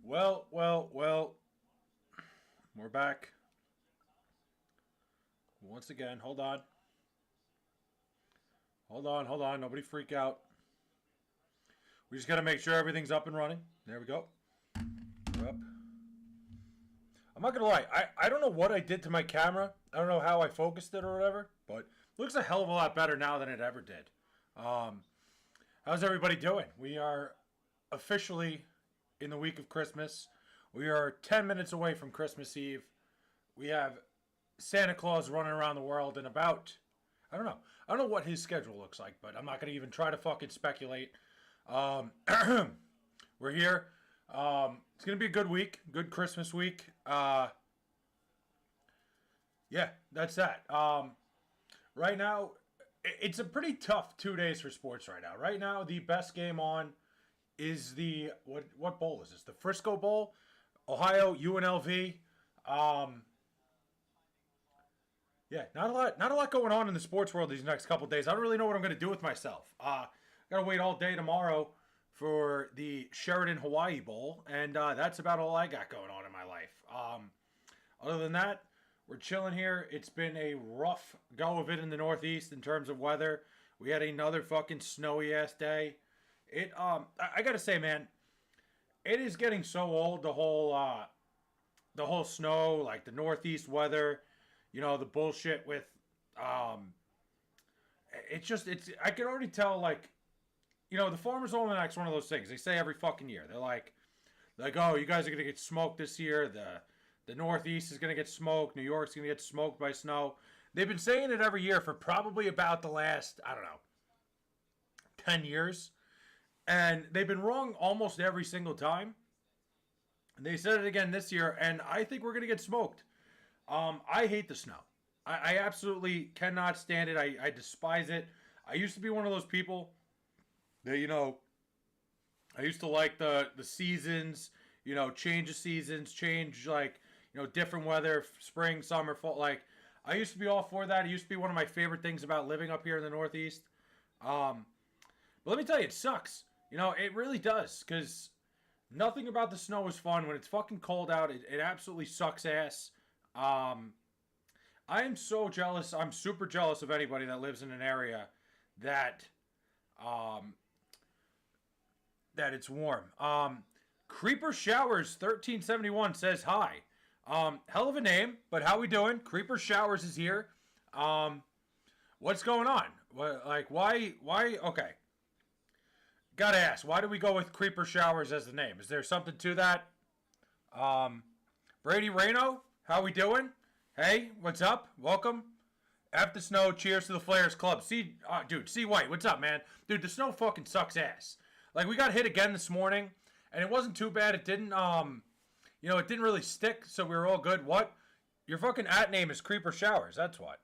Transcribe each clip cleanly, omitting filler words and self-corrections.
Well. We're back. Once again, hold on. Nobody freak out. We just got to make sure everything's up and running. There we go. We're up. I'm not going to lie. I don't know what I did to my camera. I don't know how I focused it or whatever. But it looks a hell of a lot better now than it ever did. How's everybody doing? We are officially in the week of Christmas. We are 10 minutes away from Christmas Eve. We have Santa Claus running around the world in about, I don't know what his schedule looks like, but I'm not going to even try to fucking speculate. We're here. It's going to be a good week, good Christmas week. Yeah, that's that. Right now, it's a pretty tough 2 days for sports right now. Right now, the best game on is the, what bowl is this? The Frisco Bowl? Ohio, UNLV. Yeah, not a lot going on in the sports world these next couple days. I don't really know what I'm going to do with myself. Got to wait all day tomorrow for the Sheridan Hawaii Bowl, and that's about all I got going on in my life. Other than that, we're chilling here. It's been a rough go of it in the Northeast in terms of weather. We had another fucking snowy ass day. I gotta say, man, it is getting so old. The whole snow, like the Northeast weather, the bullshit with, I can already tell, like, the Farmer's Almanac's one of those things. They say every fucking year. They're like, oh, you guys are gonna get smoked this year. The Northeast is gonna get smoked. New York's gonna get smoked by snow. They've been saying it every year for probably about the last, 10 years. And they've been wrong almost every single time. And they said it again this year, and I think we're going to get smoked. I hate the snow. I absolutely cannot stand it. I despise it. I used to be one of those people that, I used to like the seasons, change of seasons, change, different weather, spring, summer, fall. Like, I used to be all for that. It used to be one of my favorite things about living up here in the Northeast. But let me tell you, it sucks. It really does, because nothing about the snow is fun. When it's fucking cold out, it absolutely sucks ass. I am so jealous. I'm super jealous of anybody that lives in an area that it's warm. Creeper Showers 1371 says hi. Hell of a name, but how we doing? Creeper Showers is here. What's going on? Why? Okay. Gotta ask, why do we go with Creeper Showers as the name? Is there something to that? Brady Reno, how we doing? Hey, what's up? Welcome. After snow, cheers to the Flayers Club. C White, what's up, man? Dude, the snow fucking sucks ass. Like, we got hit again this morning, and it wasn't too bad. It didn't, it didn't really stick, so we were all good. What? Your fucking @name is Creeper Showers, that's what.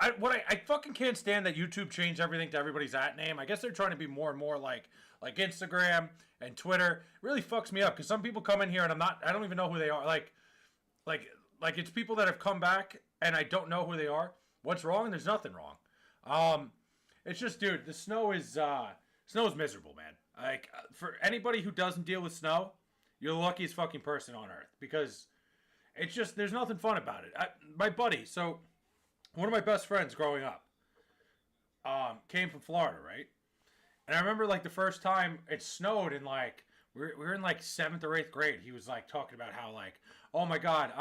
I fucking can't stand that YouTube changed everything to everybody's @name. I guess they're trying to be more and more like Instagram and Twitter. It really fucks me up, because some people come in here and I don't even know who they are. Like it's people that have come back and I don't know who they are. What's wrong? There's nothing wrong. It's just, dude, the snow is miserable, man. Like, for anybody who doesn't deal with snow, you're the luckiest fucking person on earth, because it's just, there's nothing fun about it. My buddy, so one of my best friends growing up, came from Florida, right? And I remember, the first time it snowed, and we were in 7th or 8th grade. He was talking about how oh my god,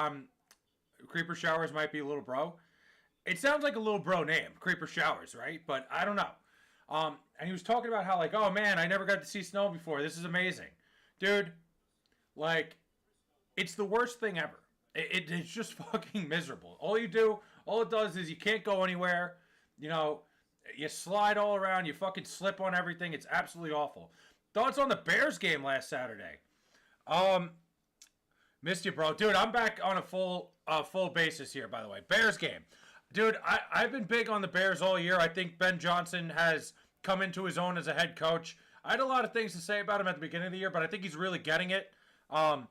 Creeper Showers might be a little bro. It sounds like a little bro name, Creeper Showers, right? But I don't know. And he was talking about how oh man, I never got to see snow before. This is amazing, dude. It's the worst thing ever. It's just fucking miserable. All it does is you can't go anywhere. You slide all around. You fucking slip on everything. It's absolutely awful. Thoughts on the Bears game last Saturday? Missed you, bro. Dude, I'm back on a full basis here, by the way. Bears game. Dude, I've been big on the Bears all year. I think Ben Johnson has come into his own as a head coach. I had a lot of things to say about him at the beginning of the year, but I think he's really getting it. I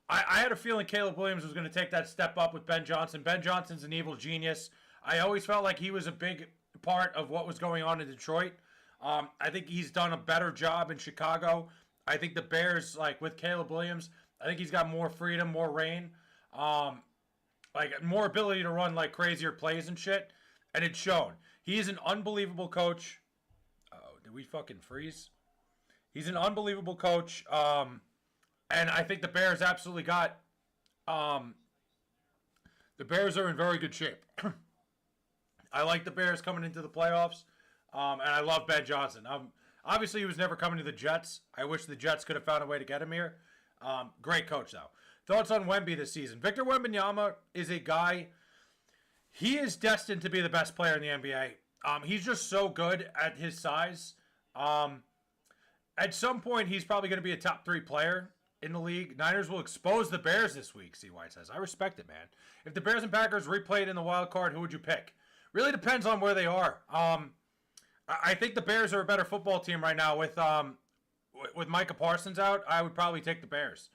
had a feeling Caleb Williams was going to take that step up with Ben Johnson. Ben Johnson's an evil genius. I always felt like he was a big part of what was going on in Detroit. I think he's done a better job in Chicago. I think the Bears, like with Caleb Williams, I think he's got more freedom, more reign, like more ability to run like crazier plays and shit. And it's shown. He's an unbelievable coach. Oh, did we fucking freeze? He's an unbelievable coach. And I think the Bears absolutely got. The Bears are in very good shape. I like the Bears coming into the playoffs. And I love Ben Johnson. Obviously, he was never coming to the Jets. I wish the Jets could have found a way to get him here. Great coach, though. Thoughts on Wemby this season? Victor Wembanyama is a guy. He is destined to be the best player in the NBA. He's just so good at his size. At some point, he's probably going to be a top 3 player in the league. Niners will expose the Bears this week, C. White says. I respect it, man. If the Bears and Packers replayed in the wild card, who would you pick? Really depends on where they are. I think the Bears are a better football team right now with Micah Parsons out. I would probably take the Bears.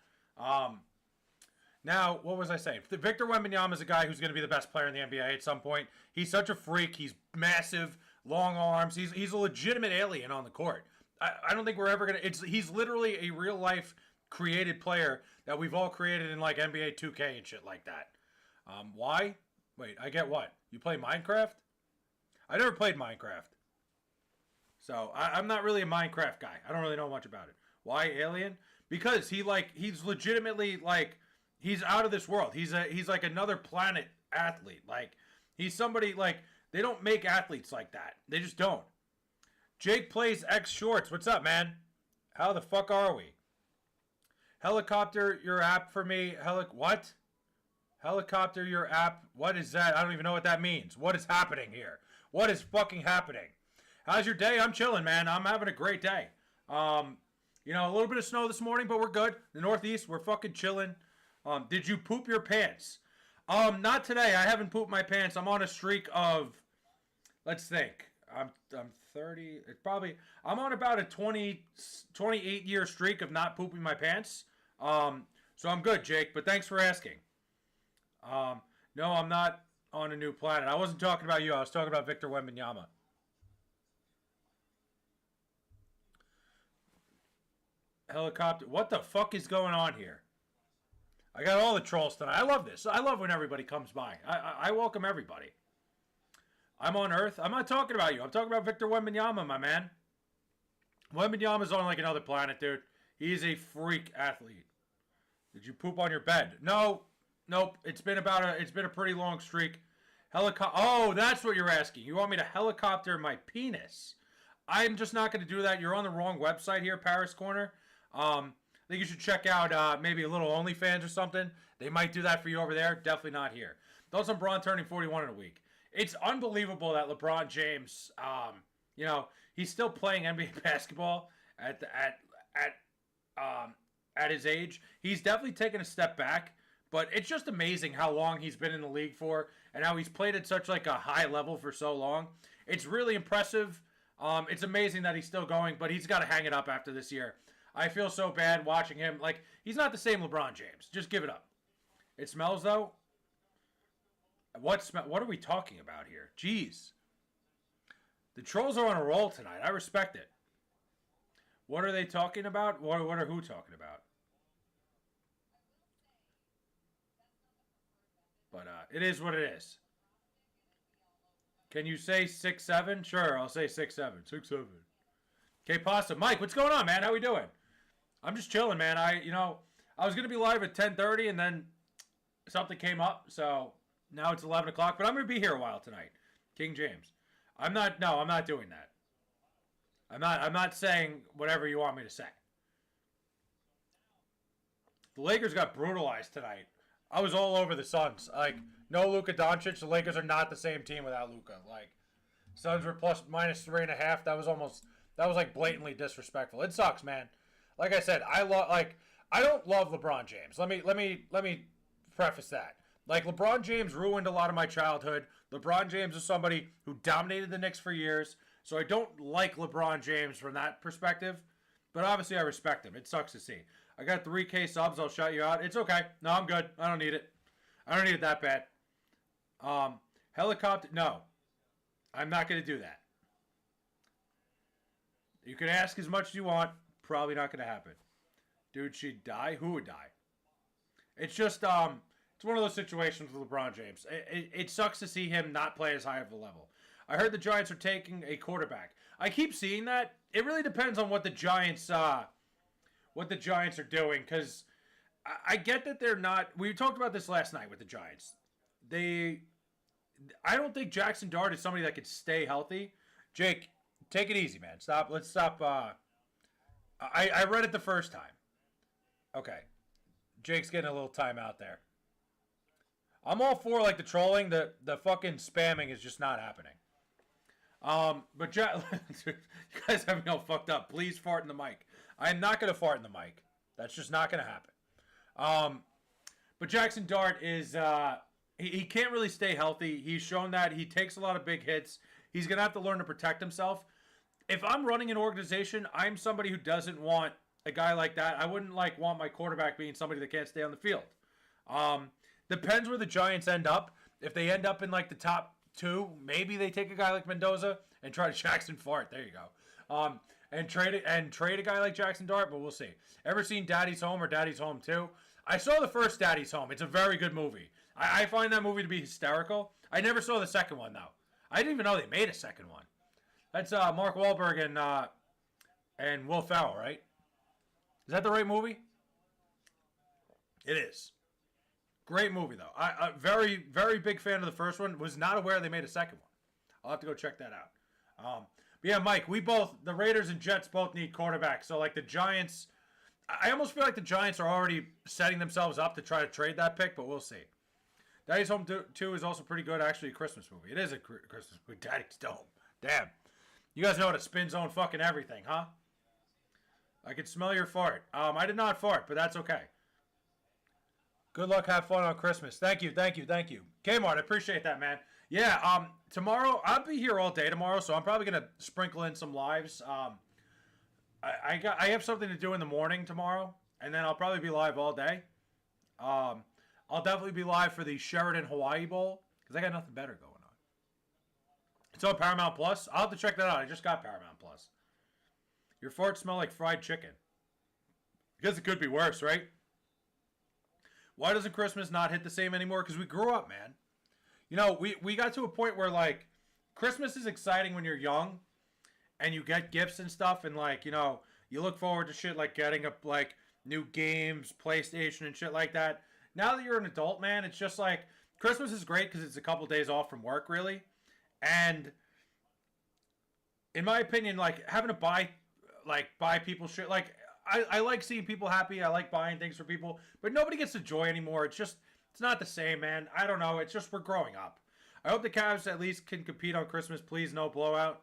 Now, what was I saying? Victor Wembanyama is a guy who's going to be the best player in the NBA at some point. He's such a freak. He's massive, long arms. He's a legitimate alien on the court. I don't think we're ever going to... He's literally a real-life created player that we've all created in, like, NBA 2K and shit like that. Why? Wait, I get what? You play Minecraft? I never played Minecraft. So, I'm not really a Minecraft guy. I don't really know much about it. Why alien? Because he's legitimately, like... He's out of this world. He's like another planet athlete. Like, he's somebody, like, they don't make athletes like that. They just don't. Jake plays X Shorts. What's up, man? How the fuck are we? Helicopter your app for me. What? Helicopter your app. What is that? I don't even know what that means. What is happening here? What is fucking happening? How's your day? I'm chilling, man. I'm having a great day. A little bit of snow this morning, but we're good. The Northeast, we're fucking chilling. Did you poop your pants? Not today. I haven't pooped my pants. I'm on a streak of, let's think. I'm 30. It's probably, I'm on about a 28 year streak of not pooping my pants. So I'm good, Jake, but thanks for asking. No, I'm not on a new planet. I wasn't talking about you. I was talking about Victor Wembanyama. Helicopter. What the fuck is going on here? I got all the trolls tonight. I love this. I love when everybody comes by. I welcome everybody. I'm on Earth. I'm not talking about you. I'm talking about Victor Wembanyama, my man. Wembanyama's on like another planet, dude. He's a freak athlete. Did you poop on your bed? No. Nope. It's been a pretty long streak. Oh, that's what you're asking. You want me to helicopter my penis? I'm just not going to do that. You're on the wrong website here, Paris Corner. I think you should check out maybe a little OnlyFans or something. They might do that for you over there. Definitely not here. Thoughts on Braun turning 41 in a week. It's unbelievable that LeBron James, he's still playing NBA basketball at his age. He's definitely taken a step back, but it's just amazing how long he's been in the league for and how he's played at such like a high level for so long. It's really impressive. It's amazing that he's still going, but he's got to hang it up after this year. I feel so bad watching him. Like, he's not the same LeBron James. Just give it up. It smells, though. What are we talking about here? Jeez. The trolls are on a roll tonight. I respect it. What are they talking about? What are who talking about? But it is what it is. Can you say 6'7"? Sure, I'll say 6'7". 6'7". Okay, Pasta. Mike, what's going on, man? How we doing? I'm just chilling, man. I was going to be live at 10:30, and then something came up, so now it's 11 o'clock. But I'm going to be here a while tonight. King James. I'm not doing that. I'm not saying whatever you want me to say. The Lakers got brutalized tonight. I was all over the Suns. Like, no Luka Doncic. The Lakers are not the same team without Luka. Like, Suns were -3.5. That was like blatantly disrespectful. It sucks, man. Like I said, I don't love LeBron James. Let me preface that. Like, LeBron James ruined a lot of my childhood. LeBron James is somebody who dominated the Knicks for years. So I don't like LeBron James from that perspective. But obviously I respect him. It sucks to see. I got 3K subs. I'll shout you out. It's okay. No, I'm good. I don't need it. I don't need it that bad. Helicopter. No. I'm not going to do that. You can ask as much as you want. Probably not going to happen. Dude, she'd die? Who would die? It's just, it's one of those situations with LeBron James. It sucks to see him not play as high of a level. I heard the Giants are taking a quarterback. I keep seeing that. It really depends on what the Giants are doing, because I get that they're not. We talked about this last night with the Giants. I don't think Jackson Dart is somebody that could stay healthy. Jake, take it easy, man. Stop. Let's stop. I read it the first time. Okay. Jake's getting a little time out there. I'm all for like the trolling. The fucking spamming is just not happening. But you guys have me all fucked up. Please fart in the mic. I am not gonna fart in the mic. That's just not gonna happen. But Jackson Dart is he can't really stay healthy. He's shown that he takes a lot of big hits. He's gonna have to learn to protect himself. If I'm running an organization, I'm somebody who doesn't want a guy like that. I wouldn't like want my quarterback being somebody that can't stay on the field. Depends where the Giants end up. If they end up in like the top 2, maybe they take a guy like Mendoza and try to Jackson Fart. There you go. And trade a guy like Jackson Dart, but we'll see. Ever seen Daddy's Home or Daddy's Home 2? I saw the first Daddy's Home. It's a very good movie. I find that movie to be hysterical. I never saw the second one though. I didn't even know they made a second one. That's Mark Wahlberg and Will Ferrell, right? Is that the right movie? It is. Great movie, though. I very, very big fan of the first one. Was not aware they made a second one. I'll have to go check that out. But yeah, Mike, the Raiders and Jets both need quarterbacks. So, like, the Giants, I almost feel like the Giants are already setting themselves up to try to trade that pick, but we'll see. Daddy's Home 2 is also pretty good, actually, a Christmas movie. It is a Christmas movie. Daddy's Home. Damn. You guys know how to spin zone fucking everything, huh? I can smell your fart. I did not fart, but that's okay. Good luck, have fun on Christmas. Thank you. Kmart, I appreciate that, man. Yeah, tomorrow, I'll be here all day tomorrow, so I'm probably going to sprinkle in some lives. I have something to do in the morning tomorrow, and then I'll probably be live all day. I'll definitely be live for the Sheridan Hawaii Bowl, because I got nothing better going on. It's on Paramount Plus. I'll have to check that out. I just got Paramount Plus. Your farts smell like fried chicken. Because it could be worse, right? Why doesn't Christmas not hit the same anymore? Because we grew up, man. You know, we got to a point where, like, Christmas is exciting when you're young and you get gifts and stuff, and, like, you know, you look forward to shit like getting up, like, new games, PlayStation and shit like that. Now that you're an adult, man, it's just like, Christmas is great because it's a couple days off from work, really. And in my opinion, like, having to buy people shit, like, I like seeing people happy. I like buying things for people, but nobody gets the joy anymore. It's not the same, man. I don't know. It's just, we're growing up. I hope the Cavs at least can compete on Christmas. Please, no blowout.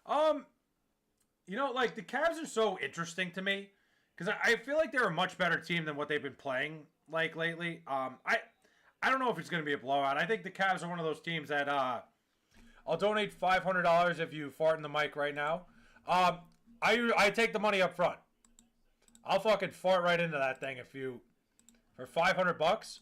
You know, like, the Cavs are so interesting to me because I feel like they're a much better team than what they've been playing, like, lately. I don't know if it's going to be a blowout. I think the Cavs are one of those teams that, I'll donate $500 if you fart in the mic right now. I take the money up front. I'll fucking fart right into that thing for $500.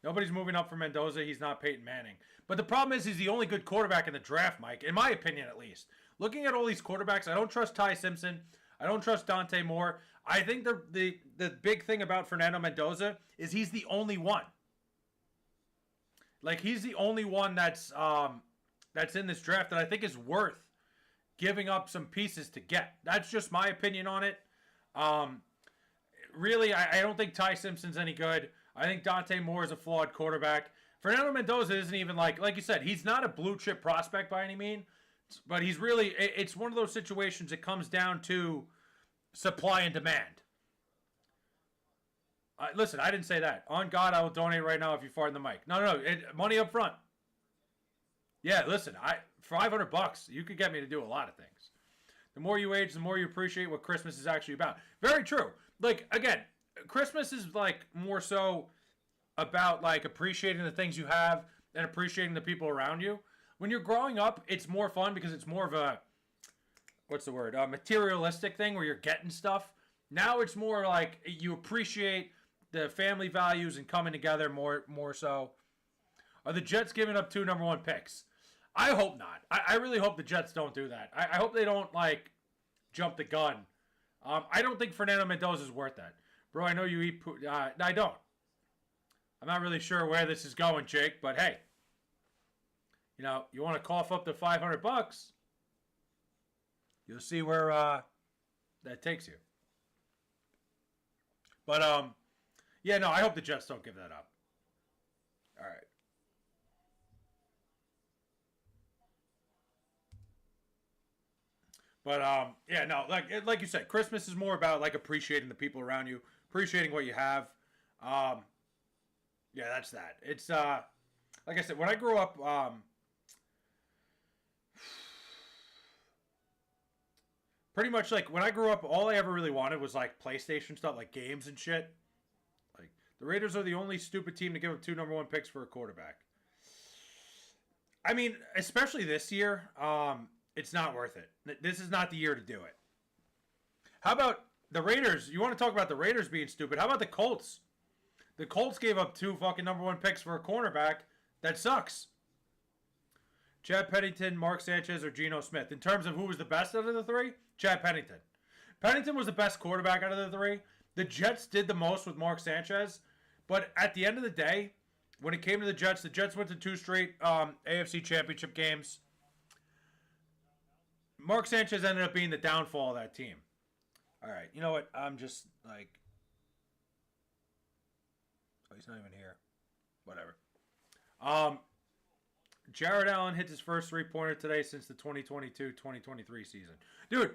Nobody's moving up for Mendoza. He's not Peyton Manning. But the problem is he's the only good quarterback in the draft, Mike, in my opinion at least. Looking at all these quarterbacks, I don't trust Ty Simpson. I don't trust Dante Moore. I think the big thing about Fernando Mendoza is he's the only one. Like, he's the only one that's in this draft that I think is worth giving up some pieces to get. That's just my opinion on it. Really, I don't think Ty Simpson's any good. I think Dante Moore is a flawed quarterback. Fernando Mendoza isn't even like you said, he's not a blue chip prospect by any means, but he's really, it's one of those situations it comes down to supply and demand. Listen, I didn't say that. On God, I will donate right now if you fart in the mic. No, money up front. Yeah, listen, $500, you could get me to do a lot of things. The more you age, the more you appreciate what Christmas is actually about. Very true. Like, again, Christmas is, like, more so about, like, appreciating the things you have and appreciating the people around you. When you're growing up, it's more fun because it's more of a, a materialistic thing where you're getting stuff. Now it's more like you appreciate the family values and coming together more so. Are the Jets giving up 2 number 1 picks? I hope not. I really hope the Jets don't do that. I hope they don't, like, jump the gun. I don't think Fernando Mendoza is worth that. Bro, I know you eat... I don't. I'm not really sure where this is going, Jake, but hey. You know, you want to cough up to $500, you'll see where that takes you. But, yeah, no, I hope the Jets don't give that up. All right. But yeah, no, like you said, Christmas is more about like appreciating the people around you, appreciating what you have. Yeah, that's that. It's like I said, when I grew up, pretty much like when I grew up, all I ever really wanted was like PlayStation stuff, like games and shit. Like the Raiders are the only stupid team to give up 2 number 1 picks for a quarterback. I mean, especially this year, it's not worth it. This is not the year to do it. How about the Raiders? You want to talk about the Raiders being stupid? How about the Colts? The Colts gave up 2 fucking number 1 picks for a cornerback. That sucks. Chad Pennington, Mark Sanchez, or Geno Smith. In terms of who was the best out of the 3, Chad Pennington. Pennington was the best quarterback out of the 3. The Jets did the most with Mark Sanchez. But at the end of the day, when it came to the Jets went to 2 straight AFC championship games. Mark Sanchez ended up being the downfall of that team. All right, you know what? I'm just like... Oh, he's not even here. Whatever. Jared Allen hits his first 3-pointer today since the 2022-2023 season. Dude,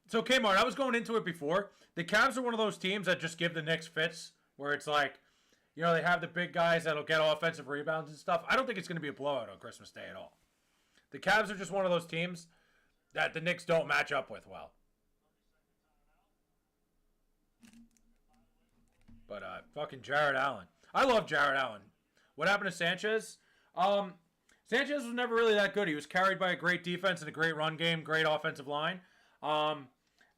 so Kmart, I was going into it before. The Cavs are one of those teams that just give the Knicks fits, where it's like, you know, they have the big guys that'll get offensive rebounds and stuff. I don't think it's going to be a blowout on Christmas Day at all. The Cavs are just one of those teams that the Knicks don't match up with well. But fucking Jared Allen. I love Jared Allen. What happened to Sanchez? Sanchez was never really that good. He was carried by a great defense and a great run game, great offensive line. And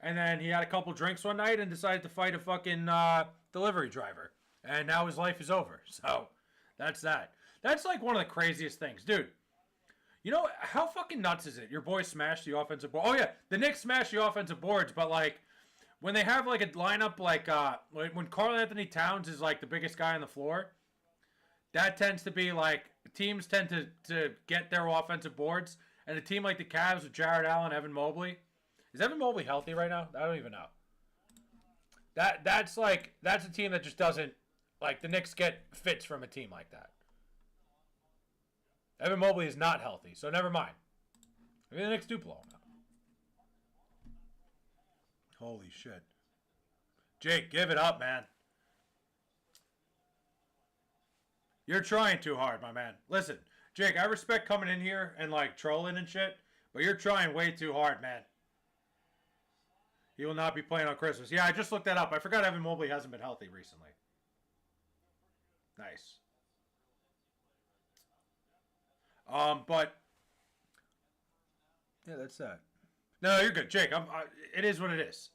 then he had a couple drinks one night and decided to fight a fucking delivery driver. And now his life is over. So that's that. That's like one of the craziest things. Dude, you know, how fucking nuts is it? Your boys smashed the offensive board. Oh, yeah, the Knicks smashed the offensive boards, but like when they have like a lineup like when Karl Anthony Towns is like the biggest guy on the floor, that tends to be like teams tend to get their offensive boards. And a team like the Cavs with Jared Allen, Evan Mobley. Is Evan Mobley healthy right now? I don't even know. That's a team that just doesn't, like, the Knicks get fits from a team like that. Evan Mobley is not healthy, so never mind. Maybe the Knicks do blow him out. Holy shit. Jake, give it up, man. You're trying too hard, my man. Listen, Jake, I respect coming in here and, like, trolling and shit, but you're trying way too hard, man. He will not be playing on Christmas. Yeah, I just looked that up. I forgot Evan Mobley hasn't been healthy recently. Nice. But yeah, that's that. No, you're good, Jake. It is what it is.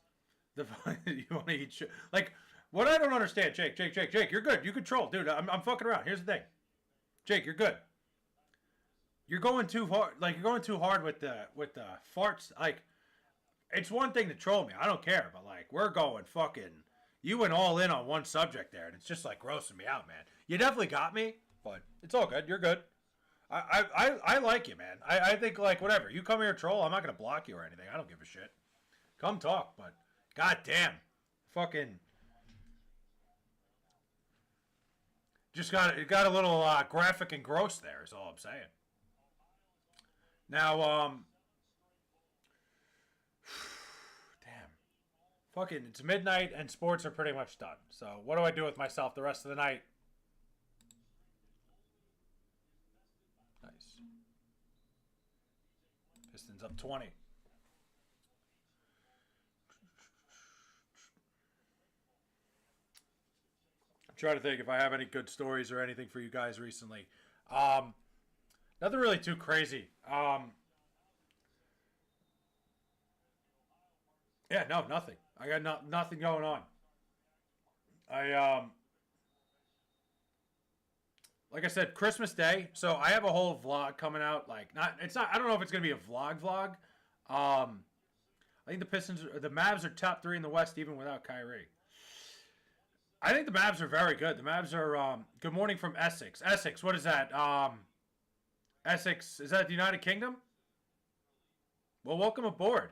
You want to eat shit? Like, what I don't understand, Jake. You're good. You control, dude. I'm fucking around. Here's the thing, Jake. You're good. You're going too hard. Like, you're going too hard with the farts. Like, it's one thing to troll me. I don't care, but like, we're going fucking. You went all in on one subject there, and it's just like grossing me out, man. You definitely got me, but it's all good. You're good. I like you, man. I think, like, whatever. You come here troll, I'm not going to block you or anything. I don't give a shit. Come talk, but goddamn. Fucking. Just got a little graphic and gross there is all I'm saying. Now, damn. Fucking, it's midnight and sports are pretty much done. So what do I do with myself the rest of the night? Nice. Pistons up 20. I'm trying to think if I have any good stories or anything for you guys recently. Nothing really too crazy. Yeah, no, nothing. I got nothing going on. like I said, Christmas Day. So I have a whole vlog coming out. Like, not, it's not, I don't know if it's going to be a vlog. I think the Mavs are top 3 in the West even without Kyrie. I think the Mavs are very good. The Mavs are, good morning from Essex. Essex, what is that? Essex, is that the United Kingdom? Well, welcome aboard.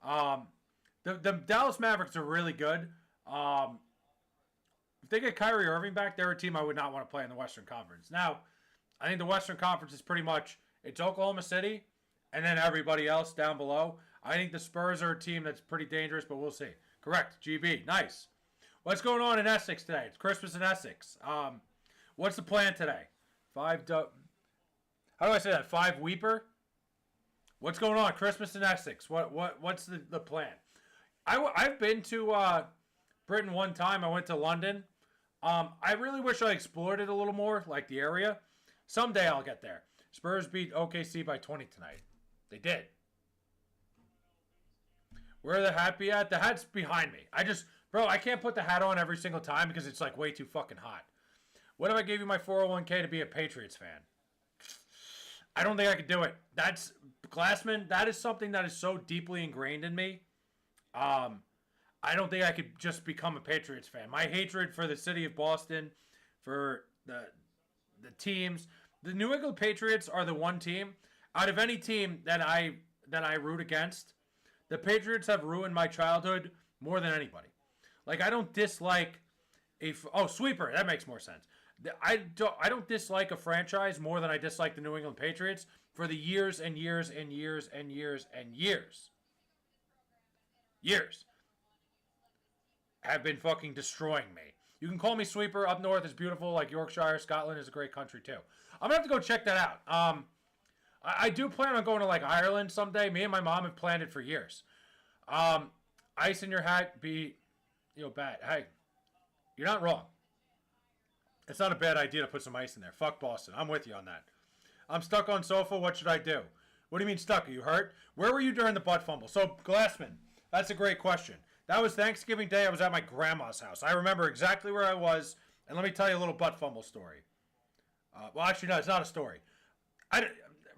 The Dallas Mavericks are really good. If they get Kyrie Irving back, they're a team I would not want to play in the Western Conference. Now, I think the Western Conference is pretty much, it's Oklahoma City and then everybody else down below. I think the Spurs are a team that's pretty dangerous, but we'll see. Correct, GB, nice. What's going on in Essex today? It's Christmas in Essex. What's the plan today? How do I say that? 5 Weeper? What's going on? Christmas in Essex. What's the plan? I've been to Britain one time. I went to London. I really wish I explored it a little more, like the area. Someday I'll get there. Spurs beat OKC by 20 tonight. They did. Where the hat be at? The hat's behind me. Bro, I can't put the hat on every single time because it's like way too fucking hot. What if I gave you my 401k to be a Patriots fan? I don't think I could do it. That's, Glassman, that is something that is so deeply ingrained in me. I don't think I could just become a Patriots fan. My hatred for the city of Boston, for the teams, the New England Patriots are the one team out of any team that I root against. The Patriots have ruined my childhood more than anybody. Like, I don't dislike Sweeper. That makes more sense. I don't dislike a franchise more than I dislike the New England Patriots for the years and years and years and years and years. Years. Have been fucking destroying me. You can call me Sweeper. Up north is beautiful, like Yorkshire. Scotland is a great country, too. I'm going to have to go check that out. I do plan on going to, like, Ireland someday. Me and my mom have planned it for years. Ice in your hat be, bad. Hey, you're not wrong. It's not a bad idea to put some ice in there. Fuck Boston. I'm with you on that. I'm stuck on sofa. What should I do? What do you mean stuck? Are you hurt? Where were you during the butt fumble? So, Glassman, that's a great question. That was Thanksgiving Day. I was at my grandma's house. I remember exactly where I was. And let me tell you a little butt fumble story. Well, actually, no, it's not a story.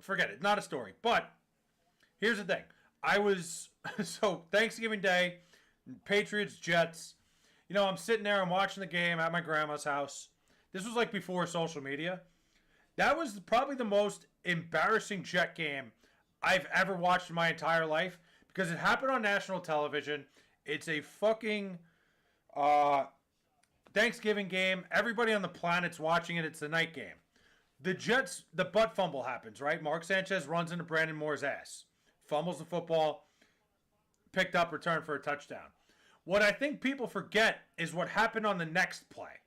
Forget it. Not a story. But here's the thing. So Thanksgiving Day, Patriots, Jets. I'm sitting there. I'm watching the game at my grandma's house. This was like before social media. That was probably the most embarrassing Jet game I've ever watched in my entire life because it happened on national television. It's a fucking Thanksgiving game. Everybody on the planet's watching it. It's the night game. The Jets, the butt fumble happens, right? Mark Sanchez runs into Brandon Moore's ass. Fumbles the football. Picked up, returned for a touchdown. What I think people forget is what happened on the next play.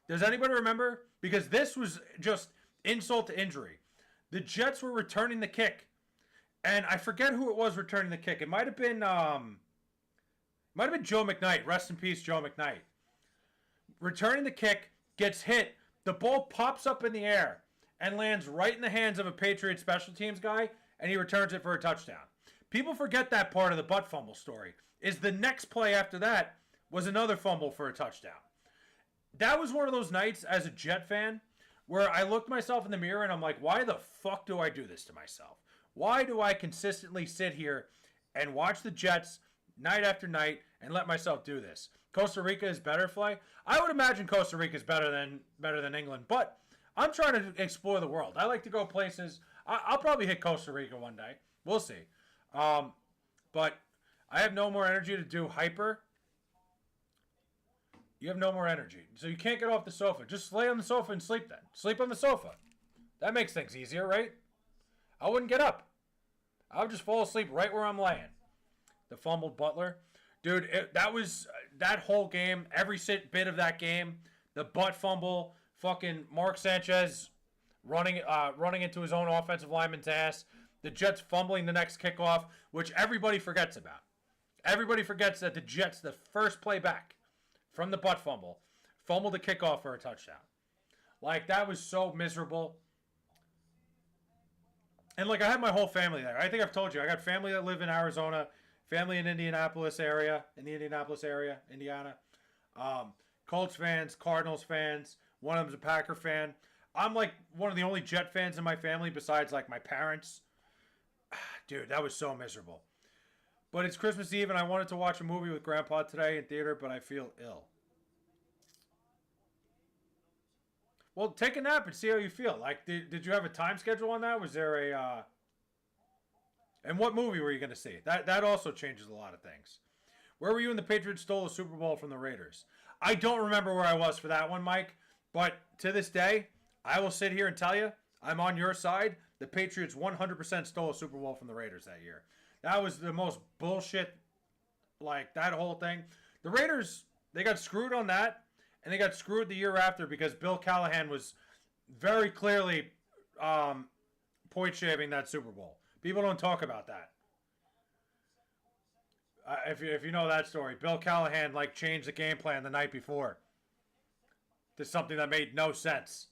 Does anybody remember? Because this was just insult to injury. The Jets were returning the kick. And I forget who it was returning the kick. It might have been Joe McKnight. Rest in peace, Joe McKnight. Returning the kick, gets hit. The ball pops up in the air and lands right in the hands of a Patriots special teams guy, and he returns it for a touchdown. People forget that part of the butt fumble story. Is the next play after that was another fumble for a touchdown. That was one of those nights as a Jet fan where I looked myself in the mirror and I'm like, why the fuck do I do this to myself? Why do I consistently sit here and watch the Jets night after night and let myself do this? Costa Rica is better, Fley? I would imagine Costa Rica is better than England, but I'm trying to explore the world. I like to go places. I'll probably hit Costa Rica one day. We'll see. But I have no more energy to do hyper. You have no more energy. So you can't get off the sofa. Just lay on the sofa and sleep then. Sleep on the sofa. That makes things easier, right? I wouldn't get up. I would just fall asleep right where I'm laying. The fumbled Butler. Dude, that was that whole game, every bit of that game, the butt fumble, fucking Mark Sanchez running into his own offensive lineman's ass, the Jets fumbling the next kickoff, which everybody forgets about. Everybody forgets that the Jets, the first play back from the butt fumble, fumbled the kickoff for a touchdown. Like, that was so miserable. And, like, I had my whole family there. I think I've told you. I got family that live in Arizona, family in Indiana area, Indiana. Colts fans, Cardinals fans. One of them's a Packer fan. I'm like one of the only Jet fans in my family besides like my parents. Dude, that was so miserable. But it's Christmas Eve and I wanted to watch a movie with Grandpa today in theater, but I feel ill. Well, take a nap and see how you feel. Like, did you have a time schedule on that? Was there a and what movie were you going to see? That also changes a lot of things. Where were you when the Patriots stole the Super Bowl from the Raiders? I don't remember where I was for that one, Mike. But to this day, I will sit here and tell you, I'm on your side. The Patriots 100% stole a Super Bowl from the Raiders that year. That was the most bullshit, like, that whole thing. The Raiders, they got screwed on that, and they got screwed the year after because Bill Callahan was very clearly point shaving that Super Bowl. People don't talk about that. If you know that story, Bill Callahan like changed the game plan the night before to something that made no sense.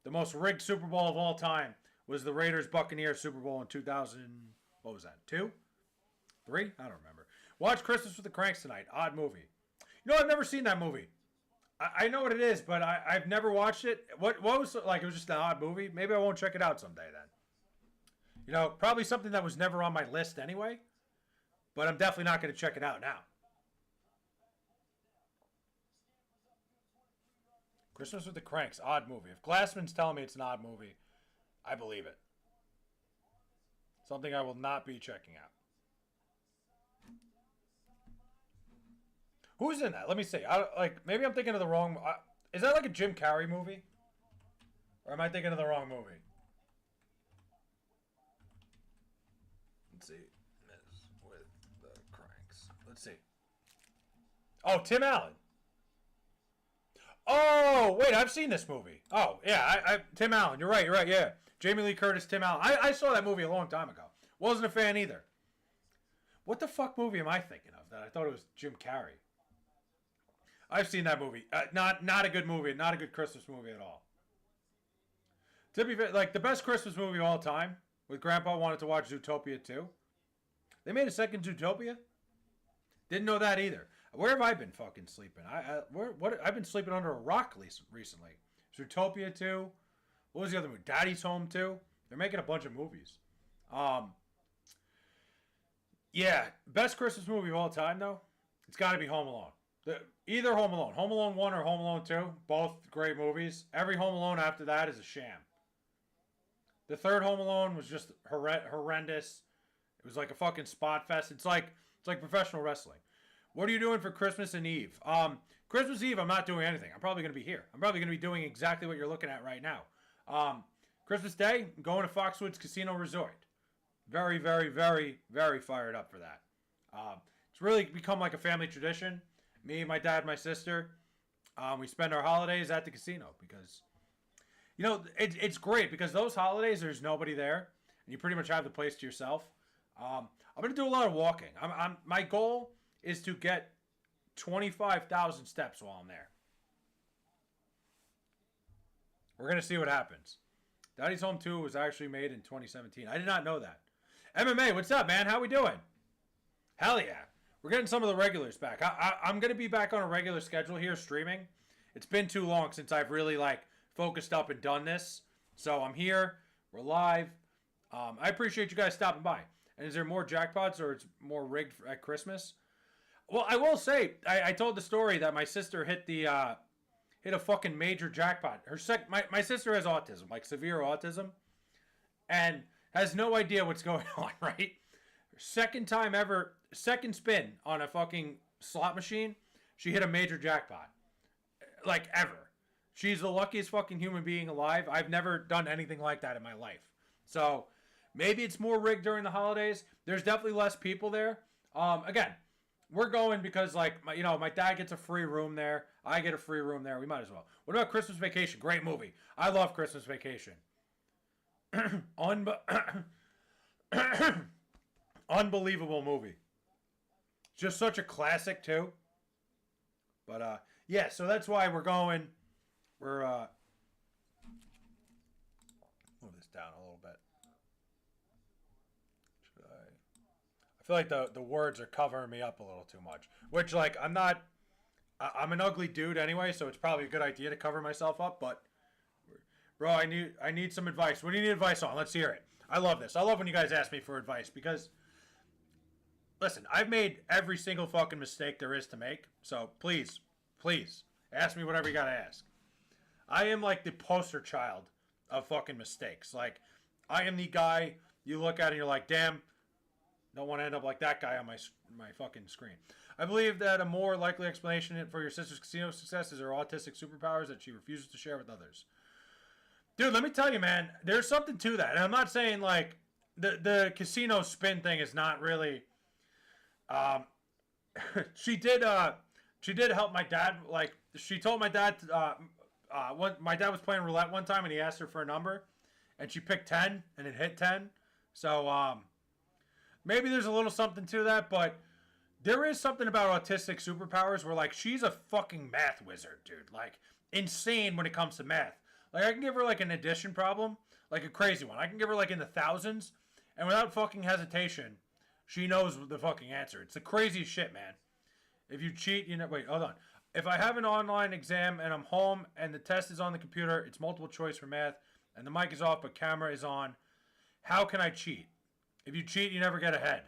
The most rigged Super Bowl of all time was the Raiders Buccaneers Super Bowl in 2000. What was that? 2? 3? I don't remember. Watch Christmas with the Cranks tonight. Odd movie. You know, I've never seen that movie. I know what it is, but I've never watched it. What was like? It was just an odd movie. Maybe I won't check it out someday then. You know, probably something that was never on my list anyway. But I'm definitely not going to check it out now. Christmas with the Cranks, odd movie. If Glassman's telling me it's an odd movie, I believe it. Something I will not be checking out. Who's in that? Let me see. Maybe I'm thinking of the wrong. Is that like a Jim Carrey movie, or am I thinking of the wrong movie? Let's see. With the Cranks. Let's see. Oh, Tim Allen. Oh, wait, I've seen this movie. Oh, yeah, Tim Allen. You're right, yeah. Jamie Lee Curtis, Tim Allen. I saw that movie a long time ago. Wasn't a fan either. What the fuck movie am I thinking of that I thought it was Jim Carrey? I've seen that movie. Not a good movie. Not a good Christmas movie at all. To be fair, like the best Christmas movie of all time, with Grandpa wanted to watch Zootopia 2. They made a second Zootopia? Didn't know that either. Where have I been fucking sleeping? I've been sleeping under a rock recently. Zootopia 2. What was the other movie? Daddy's Home 2. They're making a bunch of movies. Yeah, best Christmas movie of all time though. It's got to be Home Alone. Either Home Alone, Home Alone 1 or Home Alone 2, both great movies. Every Home Alone after that is a sham. The third Home Alone was just horrendous. It was like a fucking spot fest. It's like professional wrestling. What are you doing for Christmas and Eve? Christmas Eve, I'm not doing anything. I'm probably going to be here. I'm probably going to be doing exactly what you're looking at right now. Christmas Day, I'm going to Foxwoods Casino Resort. Very, very, very, very fired up for that. It's really become like a family tradition. Me, my dad, my sister, we spend our holidays at the casino because, you know, it's great because those holidays, there's nobody there. And you pretty much have the place to yourself. I'm going to do a lot of walking. My goal is to get 25,000 steps while I'm there. We're going to see what happens. Daddy's Home 2 was actually made in 2017. I did not know that. MMA, what's up, man? How we doing? Hell yeah. We're getting some of the regulars back. I'm going to be back on a regular schedule here streaming. It's been too long since I've really like focused up and done this. So I'm here. We're live. I appreciate you guys stopping by. And is there more jackpots or it's more rigged at Christmas? Well, I will say, I told the story that my sister hit a fucking major jackpot. My sister has autism, like severe autism, and has no idea what's going on, right? Second time ever, second spin on a fucking slot machine, she hit a major jackpot. Like, ever. She's the luckiest fucking human being alive. I've never done anything like that in my life. So, maybe it's more rigged during the holidays. There's definitely less people there. Again, we're going because, like, my dad gets a free room there. I get a free room there. We might as well. What about Christmas Vacation? Great movie. I love Christmas Vacation. Unbelievable movie. Just such a classic, too. But, yeah, so that's why we're going. We're, move this down a little bit. Should I feel like the words are covering me up a little too much. Which, like, I'm an ugly dude anyway, so it's probably a good idea to cover myself up, but Bro, I need some advice. What do you need advice on? Let's hear it. I love this. I love when you guys ask me for advice because, listen, I've made every single fucking mistake there is to make. So please, please, ask me whatever you gotta ask. I am like the poster child of fucking mistakes. Like, I am the guy you look at and you're like, damn, don't want to end up like that guy on my fucking screen. I believe that a more likely explanation for your sister's casino success is her autistic superpowers that she refuses to share with others. Dude, let me tell you, man, there's something to that. And I'm not saying, like, the casino spin thing is not really... she did help my dad. Like, she told my dad... my dad was playing roulette one time, and he asked her for a number. And she picked 10, and it hit 10. So, maybe there's a little something to that, but... There is something about autistic superpowers where, like, she's a fucking math wizard, dude. Like, insane when it comes to math. Like, I can give her, like, an addition problem, like a crazy one. I can give her, like, in the thousands, and without fucking hesitation, she knows the fucking answer. It's the craziest shit, man. If you cheat, you know... Wait, hold on. If I have an online exam and I'm home and the test is on the computer, it's multiple choice for math, and the mic is off but camera is on, how can I cheat? If you cheat, you never get ahead.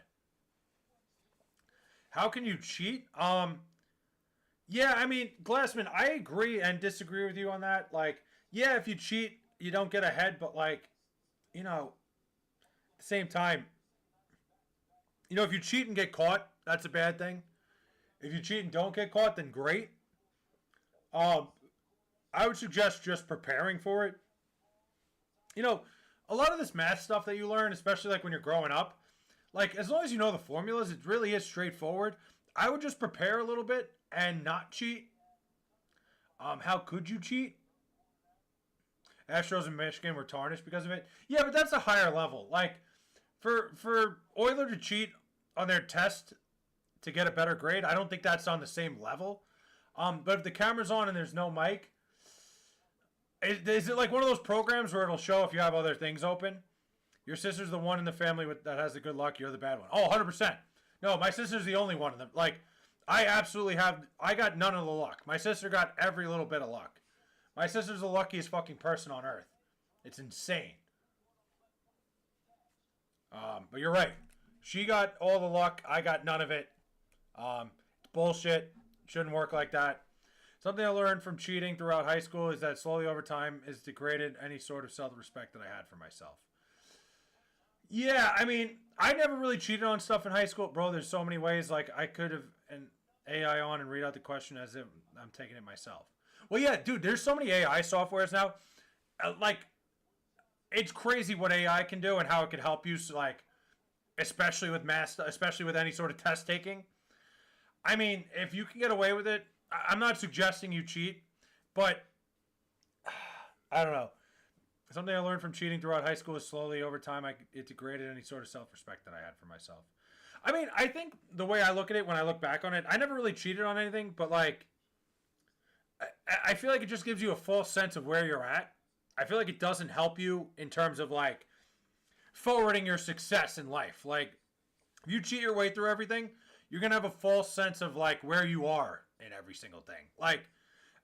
How can you cheat? Yeah, I mean, Glassman, I agree and disagree with you on that. Like, yeah, if you cheat, you don't get ahead, but, like, you know, at the same time, you know, if you cheat and get caught, that's a bad thing. If you cheat and don't get caught, then great. I would suggest just preparing for it. You know, a lot of this math stuff that you learn, especially, like, when you're growing up, like, as long as you know the formulas, it really is straightforward. I would just prepare a little bit and not cheat. How could you cheat? Astros in Michigan were tarnished because of it. Yeah, but that's a higher level. Like, for Euler to cheat on their test to get a better grade, I don't think that's on the same level. But if the camera's on and there's no mic, is it like one of those programs where it'll show if you have other things open? Your sister's the one in the family that has the good luck. You're the bad one. Oh, 100%. No, my sister's the only one of them. Like, I got none of the luck. My sister got every little bit of luck. My sister's the luckiest fucking person on earth. It's insane. But you're right. She got all the luck. I got none of it. It's bullshit. Shouldn't work like that. Something I learned from cheating throughout high school is that slowly over time is degraded any sort of self-respect that I had for myself. Yeah, I mean, I never really cheated on stuff in high school. Bro, there's so many ways. Like, I could have an AI on and read out the question as if I'm taking it myself. Well, yeah, dude, there's so many AI softwares now. Like, it's crazy what AI can do and how it can help you, so, like, especially with math, especially with any sort of test taking. I mean, if you can get away with it, I'm not suggesting you cheat, but I don't know. Something I learned from cheating throughout high school is slowly over time it degraded any sort of self-respect that I had for myself. I mean, I think the way I look at it when I look back on it, I never really cheated on anything, but, like, I feel like it just gives you a false sense of where you're at. I feel like it doesn't help you in terms of, like, forwarding your success in life. Like, if you cheat your way through everything, you're going to have a false sense of, like, where you are in every single thing. Like,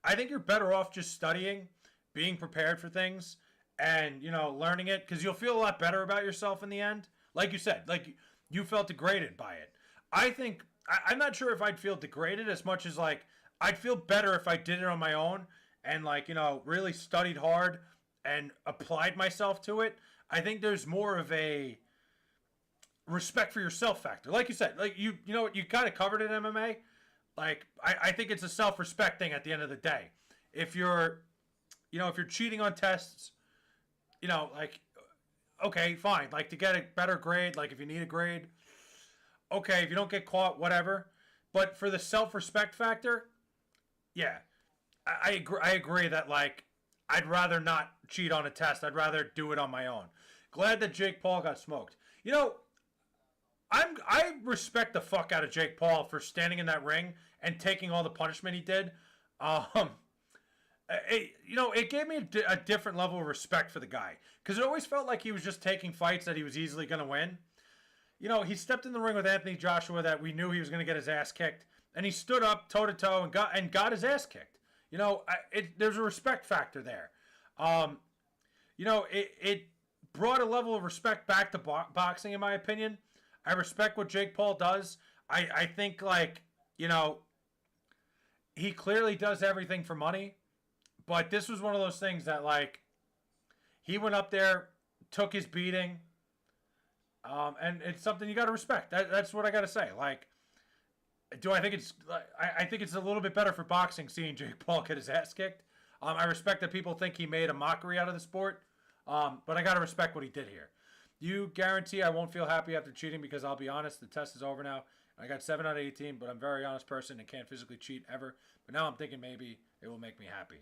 I think you're better off just studying, being prepared for things, and, you know, learning it, because you'll feel a lot better about yourself in the end. Like you said, like, you felt degraded by it. I think, I'm not sure if I'd feel degraded as much as, like, I'd feel better if I did it on my own and, like, you know, really studied hard and applied myself to it. I think there's more of a respect for yourself factor. Like you said, like, you know what, you kind of covered it in MMA. Like, I think it's a self-respect thing at the end of the day. If you're, you know, if you're cheating on tests, you know, like, okay, fine. Like, to get a better grade, like, if you need a grade, okay, if you don't get caught, whatever. But for the self-respect factor, yeah, I agree that, like, I'd rather not cheat on a test. I'd rather do it on my own. Glad that Jake Paul got smoked. You know, I respect the fuck out of Jake Paul for standing in that ring and taking all the punishment he did. You know, it gave me a different level of respect for the guy. Because it always felt like he was just taking fights that he was easily going to win. You know, he stepped in the ring with Anthony Joshua that we knew he was going to get his ass kicked. And he stood up toe-to-toe and got his ass kicked. You know, there's a respect factor there. it brought a level of respect back to boxing, in my opinion. I respect what Jake Paul does. I think, like, he clearly does everything for money. But this was one of those things that, like, he went up there, took his beating, and it's something you got to respect. That's what I got to say. Like, do I think it's... I think it's a little bit better for boxing seeing Jake Paul get his ass kicked. I respect that people think he made a mockery out of the sport, but I got to respect what he did here. You guarantee I won't feel happy after cheating because I'll be honest, the test is over now. I got 7 out of 18, but I'm a very honest person and can't physically cheat ever. But now I'm thinking maybe it will make me happy.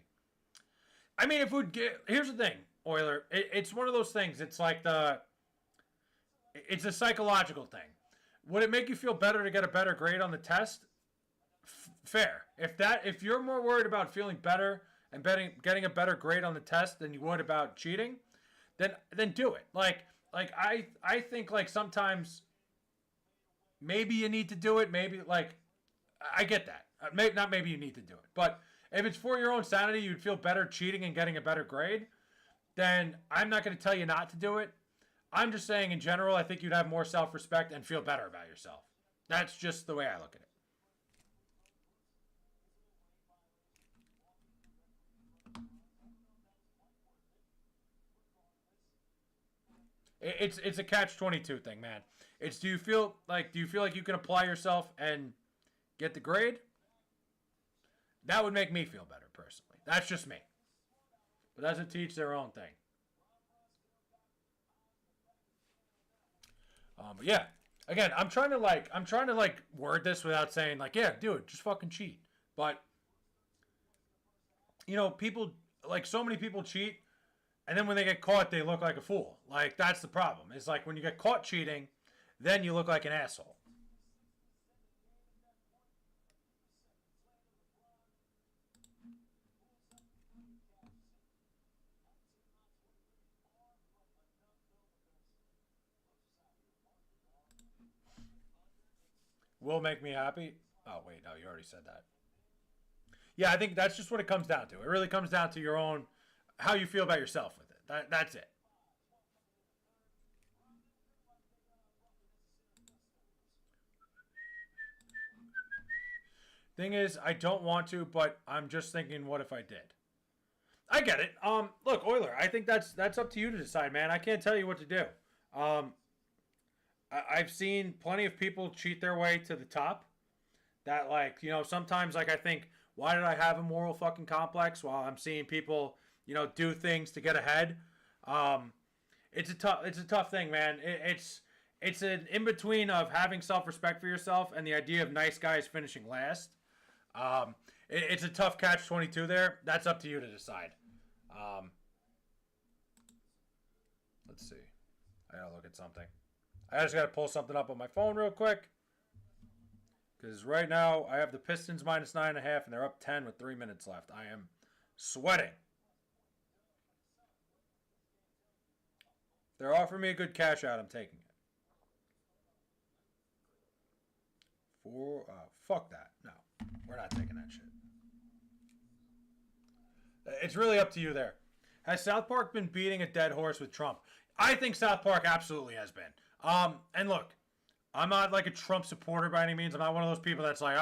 I mean, if we'd get... Here's the thing, Euler. It's one of those things. It's like it's a psychological thing. Would it make you feel better to get a better grade on the test? Fair. If you're more worried about feeling better and getting a better grade on the test than you would about cheating, then do it. Like I think, like, sometimes maybe you need to do it. Maybe, like, I get that. Not maybe you need to do it, but if it's for your own sanity, you'd feel better cheating and getting a better grade, then I'm not going to tell you not to do it. I'm just saying, in general, I think you'd have more self-respect and feel better about yourself. That's just the way I look at it. It's a catch-22 thing, man. It's do you feel like you can apply yourself and get the grade? That would make me feel better, personally. That's just me. But that's a teach their own thing. But yeah, again, I'm trying to word this without saying, like, yeah, do it, just fucking cheat. But people, like, so many people cheat, and then when they get caught, they look like a fool. Like, that's the problem. It's like when you get caught cheating, then you look like an asshole. Will make me happy. Oh, wait, no, you already said that. Yeah, I think that's just what it comes down to. It really comes down to your own, how you feel about yourself with it. That's it. Thing is, I don't want to, but I'm just thinking, what if I did? I get it. Look, Euler, I think that's up to you to decide, man. I can't tell you what to do. Um, I've seen plenty of people cheat their way to the top. That, like, sometimes, like, I think, why did I have a moral fucking complex while I'm seeing people, do things to get ahead? Um, it's a tough thing, man. It's an in between of having self respect for yourself and the idea of nice guys finishing last. It's a tough catch-22 there. That's up to you to decide. Um, let's see. I gotta look at something. I just gotta pull something up on my phone real quick. Because right now, I have the Pistons minus 9.5, and they're up 10 with 3 minutes left. I am sweating. They're offering me a good cash out. I'm taking it. Fuck that. No, we're not taking that shit. It's really up to you there. Has South Park been beating a dead horse with Trump? I think South Park absolutely has been. And look, I'm not like a Trump supporter by any means. I'm not one of those people that's like,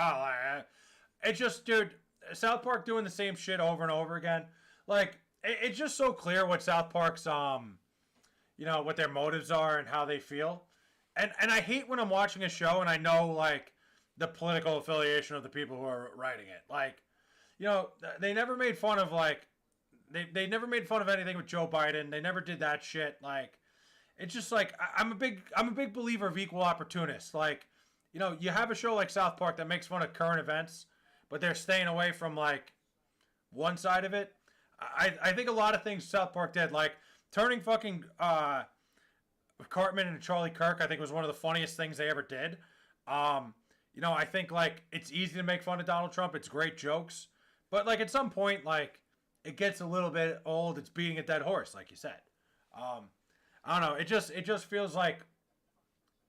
it's just, dude, South Park doing the same shit over and over again. Like, it's just so clear what South Park's, what their motives are and how they feel. And I hate when I'm watching a show and I know, like, the political affiliation of the people who are writing it. Like, they never made fun of, like, they never made fun of anything with Joe Biden. They never did that shit. Like, it's just like, I'm a big believer of equal opportunists. Like, you have a show like South Park that makes fun of current events, but they're staying away from, like, one side of it. I think a lot of things South Park did, like turning fucking Cartman into Charlie Kirk, I think was one of the funniest things they ever did. I think, like, it's easy to make fun of Donald Trump. It's great jokes. But, like, at some point, like, it gets a little bit old. It's beating a dead horse, like you said. I don't know. It just feels like,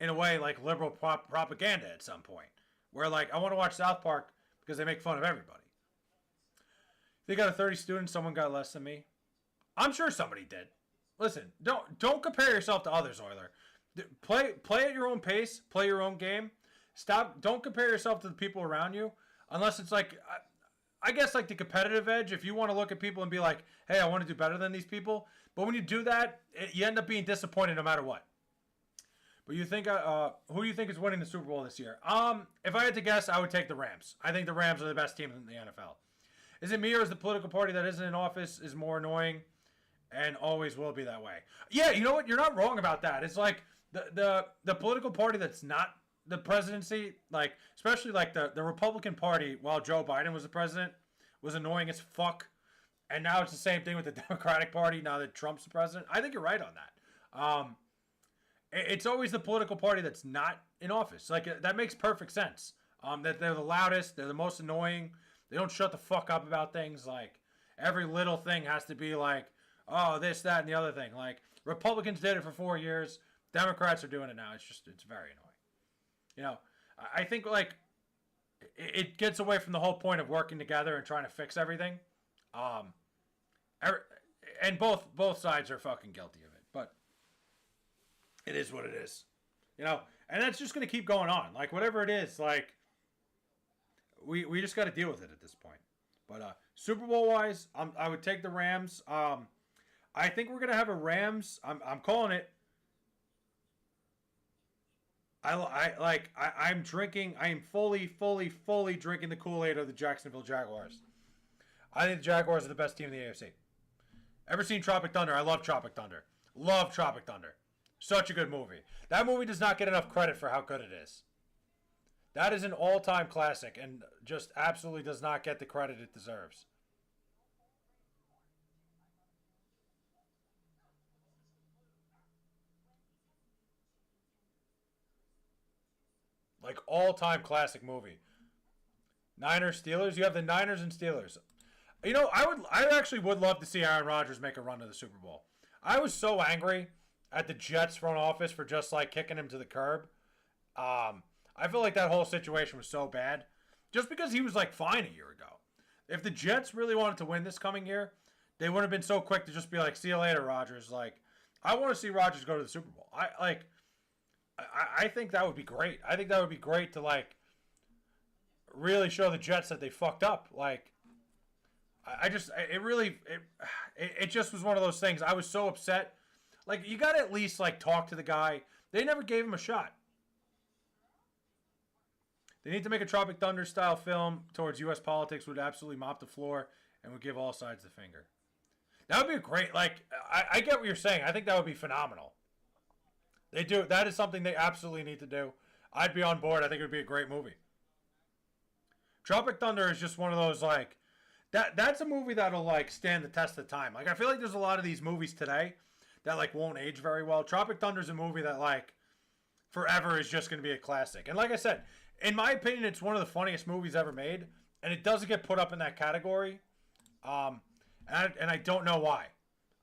in a way, like liberal propaganda at some point. Where, like, I want to watch South Park because they make fun of everybody. If they got a 30 students, someone got less than me. I'm sure somebody did. listen, don't compare yourself to others, Euler. Play at your own pace, play your own game. Stop. Don't compare yourself to the people around you, unless it's like, I guess like the competitive edge. If you want to look at people and be like, hey, I want to do better than these people, but when you do that, you end up being disappointed no matter what. But you think, who do you think is winning the Super Bowl this year? If I had to guess, I would take the Rams. I think the Rams are the best team in the NFL. Is it me or is the political party that isn't in office is more annoying and always will be that way? Yeah, you know what? You're not wrong about that. It's like the political party that's not the presidency, like especially like the Republican Party while Joe Biden was the president, was annoying as fuck. And now it's the same thing with the Democratic Party now that Trump's the president. I think you're right on that. It's always the political party that's not in office. Like that makes perfect sense. That they're the loudest, they're the most annoying. They don't shut the fuck up about things. Like every little thing has to be like, oh, this, that, and the other thing. Like Republicans did it for 4 years. Democrats are doing it now. It's very annoying. You know, I think like it gets away from the whole point of working together and trying to fix everything. And both sides are fucking guilty of it, but it is what it is. You know, and that's just going to keep going on. Like whatever it is, like we just got to deal with it at this point. But Super Bowl wise, I would take the Rams. I think we're going to have a Rams. I'm calling it. I'm drinking. I am fully drinking the Kool-Aid of the Jacksonville Jaguars. I think the Jaguars are the best team in the AFC. Ever seen Tropic Thunder? I love Tropic Thunder. Love Tropic Thunder. Such a good movie. That movie does not get enough credit for how good it is. That is an all-time classic and just absolutely does not get the credit it deserves. Like all-time classic movie. Niners, Steelers. You have the Niners and Steelers. You know, I actually would love to see Aaron Rodgers make a run to the Super Bowl. I was so angry at the Jets front office for just like kicking him to the curb. I feel like that whole situation was so bad, just because he was like fine a year ago. If the Jets really wanted to win this coming year, they would have been so quick to just be like, "See you later, Rodgers." Like, I want to see Rodgers go to the Super Bowl. I think that would be great. I think that would be great to like really show the Jets that they fucked up. Like, I just it just was one of those things. I was so upset. Like, you got to at least like talk to the guy. They never gave him a shot. They need to make a Tropic Thunder style film towards U.S. politics, would absolutely mop the floor and would give all sides the finger. That would be great. Like, I get what you're saying. I think that would be phenomenal. They do. That is something they absolutely need to do. I'd be on board. I think it would be a great movie. Tropic Thunder is just one of those like that's a movie that'll like stand the test of time. Like I feel like there's a lot of these movies today that like won't age very well. Tropic Thunder is a movie that like forever is just going to be a classic. And like I said, in my opinion, it's one of the funniest movies ever made, and it doesn't get put up in that category. And I don't know why.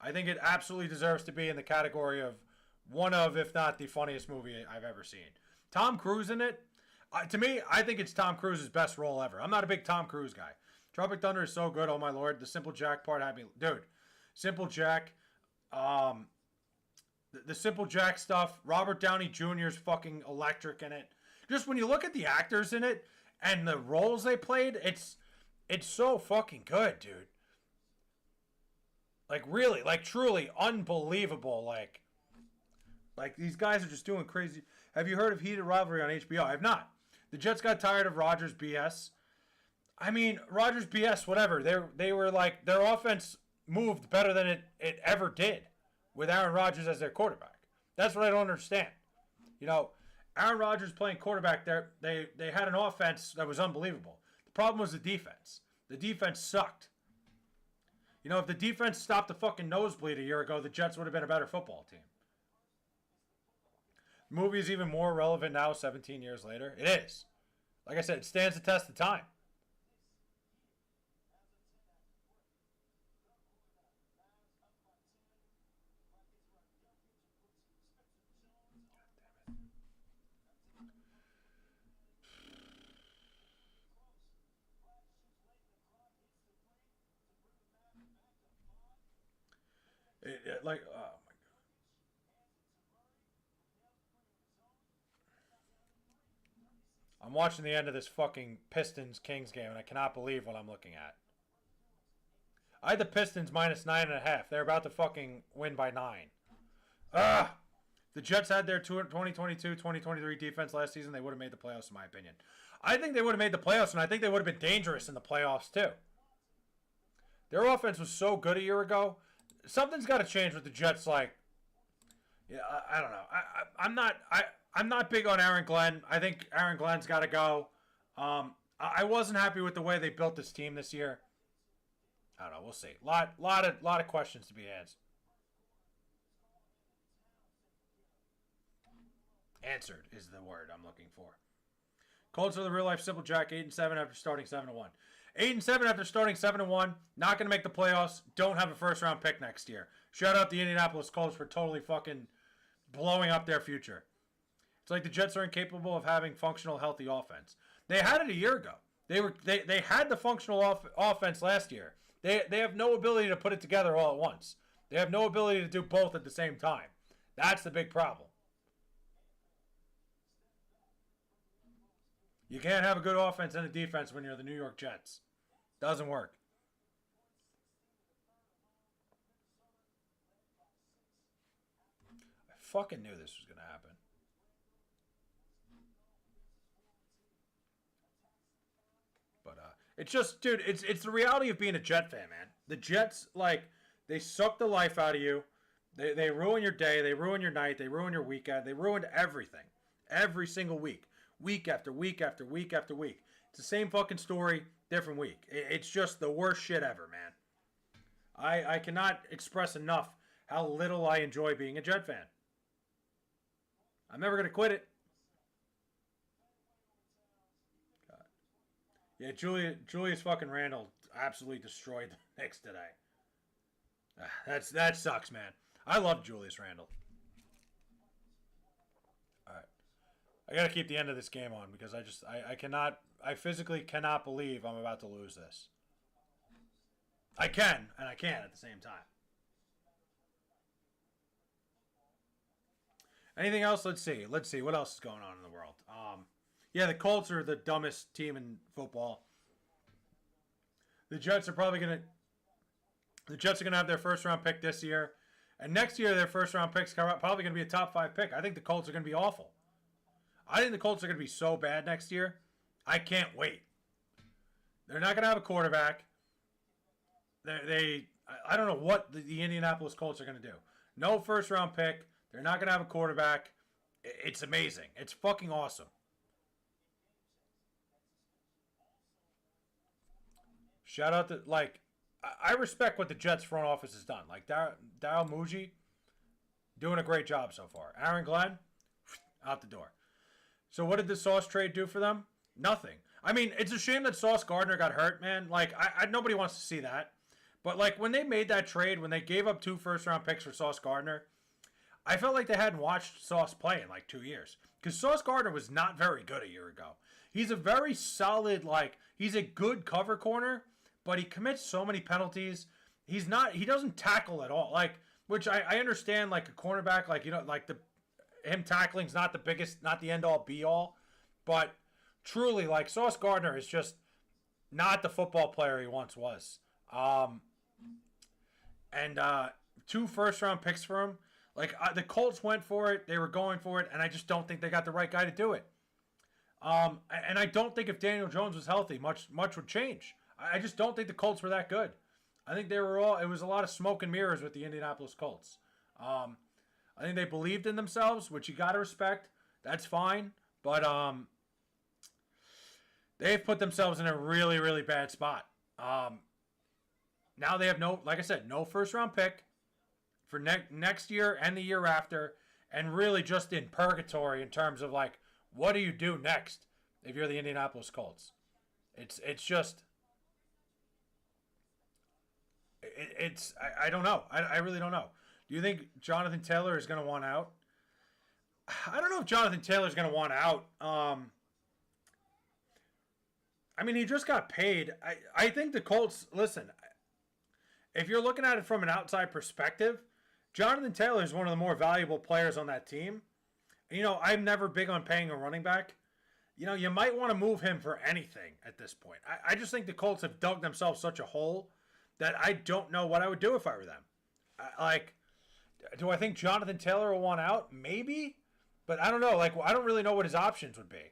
I think it absolutely deserves to be in the category of one of, if not the funniest movie I've ever seen. Tom Cruise in it. To me, I think it's Tom Cruise's best role ever. I'm not a big Tom Cruise guy. Tropic Thunder is so good. Oh my lord, the Simple Jack part had me, dude. Simple Jack, the Simple Jack stuff. Robert Downey Jr. is fucking electric in it. Just when you look at the actors in it and the roles they played, it's so fucking good, dude. Like really, like truly unbelievable. Like these guys are just doing crazy. Have you heard of Heated Rivalry on HBO? I have not. The Jets got tired of Rodgers BS. I mean, Rodgers BS, whatever. They were like their offense moved better than it ever did with Aaron Rodgers as their quarterback. That's what I don't understand. You know, Aaron Rodgers playing quarterback there, they had an offense that was unbelievable. The problem was the defense. The defense sucked. You know, if the defense stopped the fucking nosebleed a year ago, the Jets would have been a better football team. The movie is even more relevant now, 17 years later. It is. Like I said, it stands the test of time. Like, oh I'm watching the end of this fucking Pistons-Kings game, and I cannot believe what I'm looking at. I had the Pistons minus 9.5. They're about to fucking win by 9. Ugh! The Jets had their 2022-2023 defense last season. They would have made the playoffs, in my opinion. I think they would have made the playoffs, and I think they would have been dangerous in the playoffs, too. Their offense was so good a year ago. Something's got to change with the Jets. Like, yeah, I don't know. I'm not big on Aaron Glenn. I think Aaron Glenn's got to go. I wasn't happy with the way they built this team this year. I don't know. We'll see. Lot of questions to be asked. Answered is the word I'm looking for. Colts are the real life simple Jack. 8-7 after starting 7-1. 8-7 after starting 7-1. Not going to make the playoffs. Don't have a first round pick next year. Shout out the Indianapolis Colts for totally fucking blowing up their future. It's like the Jets are incapable of having functional, healthy offense. They had it a year ago. They had the functional offense last year. They have no ability to put it together all at once. They have no ability to do both at the same time. That's the big problem. You can't have a good offense and a defense when you're the New York Jets. Doesn't work. I fucking knew this was going to happen. But it's just, dude, it's the reality of being a Jet fan, man. The Jets, like, they suck the life out of you. They ruin your day. They ruin your night. They ruin your weekend. They ruined everything. Every single week. Week after week after week after week. It's the same fucking story, different week. It's just the worst shit ever, man. I cannot express enough how little I enjoy being a Jet fan. I'm never going to quit it. God. Yeah, Julius fucking Randle absolutely destroyed the Knicks today. That sucks, man. I love Julius Randle. I gotta keep the end of this game on because I physically cannot believe I'm about to lose this. I can, and I can't at the same time. Anything else? Let's see. What else is going on in the world. Yeah, the Colts are the dumbest team in football. The Jets are gonna have their first round pick this year, and next year their first round pick's probably gonna be a top 5 pick. I think the Colts are gonna be awful. I think the Colts are going to be so bad next year. I can't wait. They're not going to have a quarterback. I don't know what the Indianapolis Colts are going to do. No first round pick. They're not going to have a quarterback. It's amazing. It's fucking awesome. Shout out to, like, I respect what the Jets front office has done. Like, Darryl Muji, doing a great job so far. Aaron Glenn, out the door. So what did the Sauce trade do for them? Nothing. I mean, it's a shame that Sauce Gardner got hurt, man. Like, nobody wants to see that. But, like, when they made that trade, when they gave up 2 first-round picks for Sauce Gardner, I felt like they hadn't watched Sauce play in, like, 2 years. Because Sauce Gardner was not very good a year ago. He's a very solid, like, he's a good cover corner, but he commits so many penalties. He doesn't tackle at all. Like, which I understand, like, a cornerback, like, you know, like, him tackling's not the biggest, not the end all be all, but truly, like, Sauce Gardner is just not the football player he once was. And 2 first round picks for him. Like, the Colts went for it, they were going for it, and I just don't think they got the right guy to do it. And I don't think if Daniel Jones was healthy, much would change. I just don't think the Colts were that good. I think it was a lot of smoke and mirrors with the Indianapolis Colts. I think they believed in themselves, which you got to respect. That's fine. But they've put themselves in a really, really bad spot. Now they have like I said, no first-round pick for next year and the year after, and really just in purgatory in terms of, like, what do you do next if you're the Indianapolis Colts? It's just... I don't know. I really don't know. Do you think Jonathan Taylor is going to want out? I don't know if Jonathan Taylor is going to want out. I mean, he just got paid. I think the Colts, listen, if you're looking at it from an outside perspective, Jonathan Taylor is one of the more valuable players on that team. You know, I'm never big on paying a running back. you might want to move him for anything at this point. I just think the Colts have dug themselves such a hole that I don't know what I would do if I were them. Like, do I think Jonathan Taylor will want out? Maybe. But I don't know. Like, I don't really know what his options would be.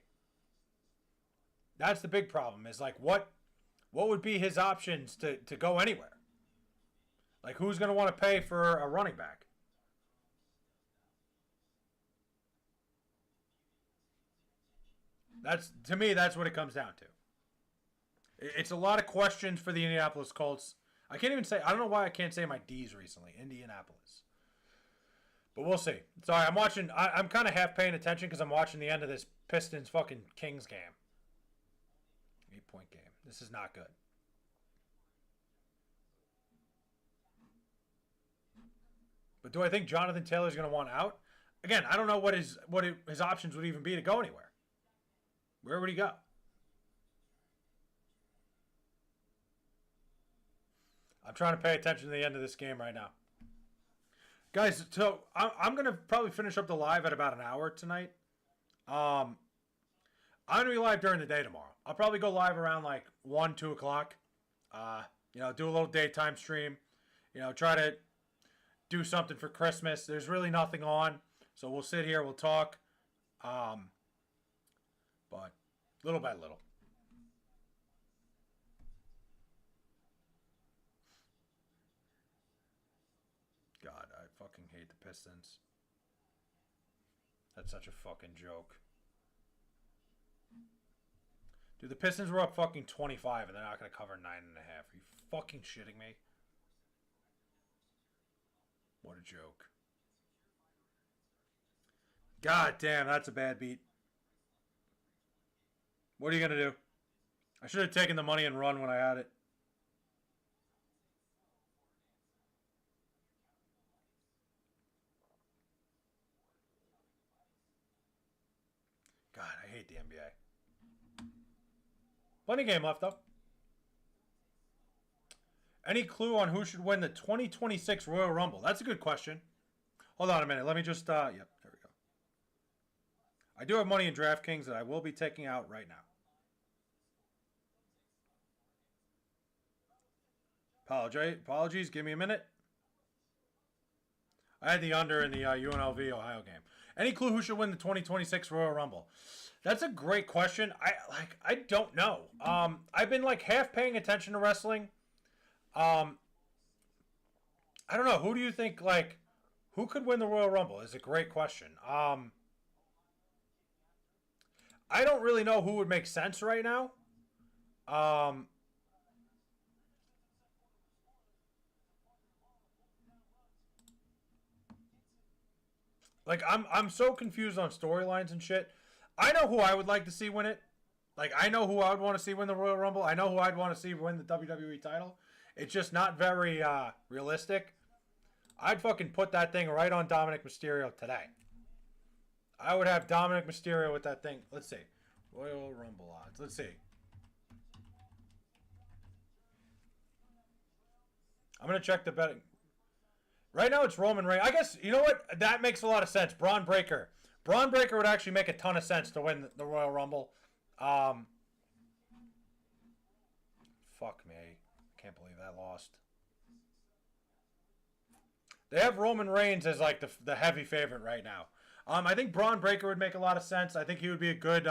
That's the big problem is, like, what would be his options to go anywhere? Like, who's going to want to pay for a running back? To me, that's what it comes down to. It's a lot of questions for the Indianapolis Colts. I can't even say, I don't know why I can't say my D's recently. Indianapolis. But we'll see. Sorry, I'm kind of half paying attention because I'm watching the end of this Pistons fucking Kings game. 8-point game. This is not good. But do I think Jonathan Taylor's going to want out? Again, I don't know what his options would even be to go anywhere. Where would he go? I'm trying to pay attention to the end of this game right now. Guys, so I'm going to probably finish up the live at about an hour tonight. I'm going to be live during the day tomorrow. I'll probably go live around like 1, 2 o'clock. Do a little daytime stream. Try to do something for Christmas. There's really nothing on. So we'll sit here, we'll talk. But little by little. God, I fucking hate the Pistons. That's such a fucking joke. Dude, the Pistons were up fucking 25 and they're not going to cover 9.5. Are you fucking shitting me? What a joke. God damn, that's a bad beat. What are you going to do? I should have taken the money and run when I had it. God, I hate the NBA. Plenty of game left, though. Any clue on who should win the 2026 Royal Rumble? That's a good question. Hold on a minute. Let me just, yep, there we go. I do have money in DraftKings that I will be taking out right now. Apologies. Give me a minute. I had the under in the UNLV Ohio game. Any clue who should win the 2026 Royal Rumble? That's a great question. I don't know. I've been like half paying attention to wrestling. I don't know. Who do you think who could win the Royal Rumble? Is a great question. I don't really know who would make sense right now. I'm so confused on storylines and shit. I know who I would like to see win it. Like, I know who I would want to see win the Royal Rumble. I know who I'd want to see win the WWE title. It's just not very realistic. I'd fucking put that thing right on Dominic Mysterio today. I would have Dominic Mysterio with that thing. Let's see. Royal Rumble odds. Let's see. I'm going to check the betting. Right now it's Roman Reigns. I guess, you know what? That makes a lot of sense. Braun Breaker. Braun Breaker would actually make a ton of sense to win the Royal Rumble. Fuck me. Can't believe that lost. They have Roman Reigns as like the heavy favorite right now. I think Braun Breaker would make a lot of sense. I think he would be a good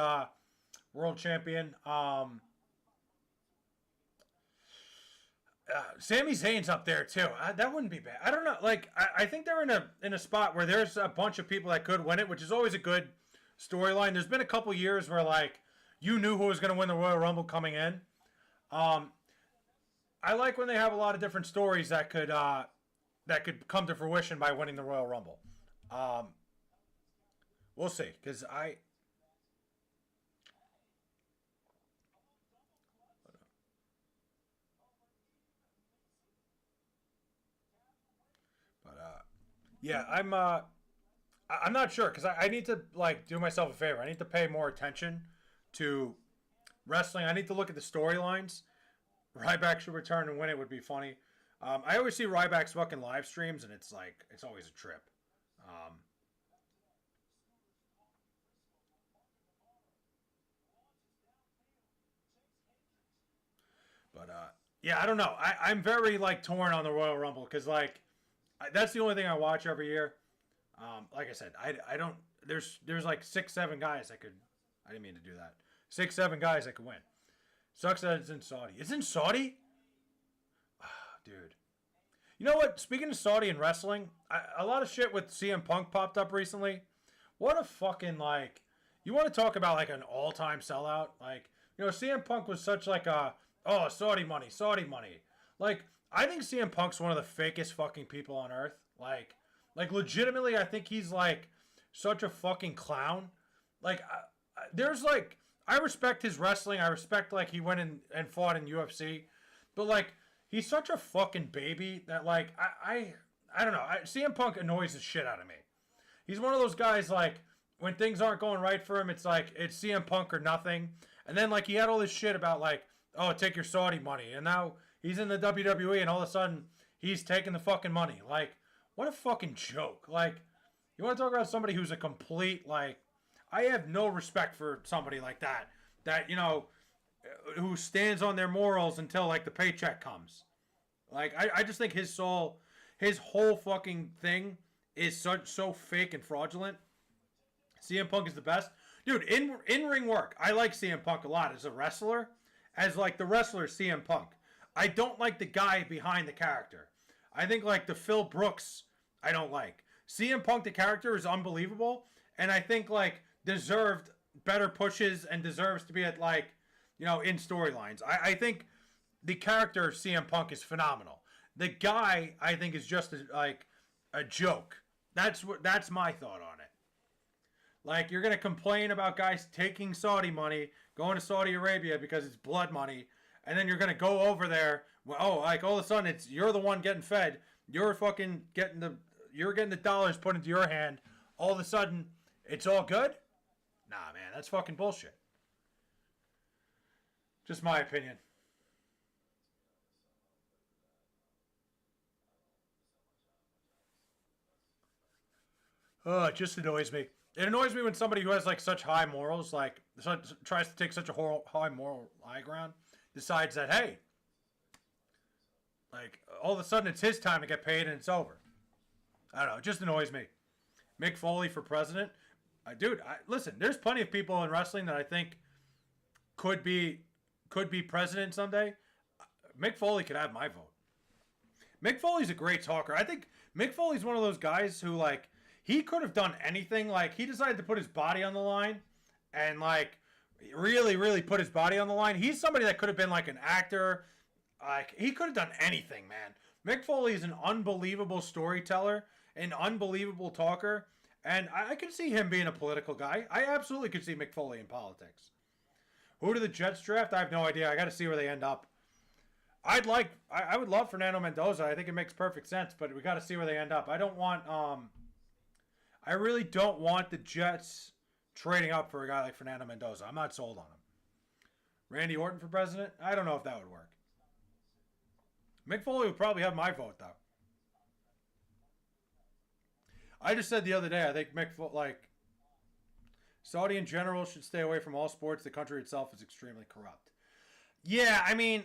world champion. Sami Zayn's up there too. That wouldn't be bad. I don't know. Like I think they're in a spot where there's a bunch of people that could win it, which is always a good storyline. There's been a couple years where like you knew who was going to win the Royal Rumble coming in. I like when they have a lot of different stories that could come to fruition by winning the Royal Rumble. We'll see, because yeah, I'm not sure because I need to like do myself a favor. I need to pay more attention to wrestling. I need to look at the storylines. Ryback should return and win it would be funny. I always see Ryback's fucking live streams and it's always a trip. But yeah, I don't know. I'm very like torn on the Royal Rumble because like that's the only thing I watch every year. Like I said, I don't. There's like 6-7 guys that could. I didn't mean to do that. 6-7 guys that could win. Sucks that it's in Saudi. It's in Saudi, dude. You know what? Speaking of Saudi and wrestling, a lot of shit with CM Punk popped up recently. What a fucking like. You want to talk about like an all-time sellout? Like, you know, CM Punk was such like a Saudi money, Saudi money. Like, I think CM Punk's one of the fakest fucking people on earth. Like legitimately, I think he's like such a fucking clown. Like, there's like, I respect his wrestling. I respect like he went in and fought in UFC, but like he's such a fucking baby that like I don't know. CM Punk annoys the shit out of me. He's one of those guys like when things aren't going right for him, it's like it's CM Punk or nothing. And then like he had all this shit about like, oh, take your Saudi money, and now he's in the WWE, and all of a sudden he's taking the fucking money. Like, what a fucking joke. Like, you want to talk about somebody who's a complete like. I have no respect for somebody like that. That, you know, who stands on their morals until like the paycheck comes. Like, I just think his soul, his whole fucking thing is so fake and fraudulent. CM Punk is the best. Dude, in ring work, I like CM Punk a lot as a wrestler. As like the wrestler CM Punk. I don't like the guy behind the character. I think like the Phil Brooks, I don't like. CM Punk, the character, is unbelievable. And I think like deserved better pushes and deserves to be at like, you know, in storylines. I think the character of CM Punk is phenomenal. The guy, I think, is just like a joke. That's my thought on it. Like, you're gonna complain about guys taking Saudi money, going to Saudi Arabia because it's blood money, and then you're gonna go over there. Well, like all of a sudden you're the one getting fed. You're fucking getting the dollars put into your hand. All of a sudden, it's all good. Nah, man, that's fucking bullshit. Just my opinion. Oh, it just annoys me. It annoys me when somebody who has like such high morals, like tries to take such a high moral high ground, decides that hey, like all of a sudden it's his time to get paid and it's over. I don't know. It just annoys me. Mick Foley for president, dude. Listen, there's plenty of people in wrestling that I think could be president someday. Mick Foley could have my vote. Mick Foley's a great talker. I think Mick Foley's one of those guys who like. He could have done anything. Like, he decided to put his body on the line and, like, really, really put his body on the line. He's somebody that could have been, like, an actor. Like, he could have done anything, man. Mick Foley is an unbelievable storyteller, an unbelievable talker, and I could see him being a political guy. I absolutely could see Mick Foley in politics. Who do the Jets draft? I have no idea. I got to see where they end up. I would love Fernando Mendoza. I think it makes perfect sense, but we got to see where they end up. I really don't want the Jets trading up for a guy like Fernando Mendoza. I'm not sold on him. Randy Orton for president? I don't know if that would work. Mick Foley would probably have my vote, though. I just said the other day, I think Saudi in general should stay away from all sports. The country itself is extremely corrupt. Yeah, I mean,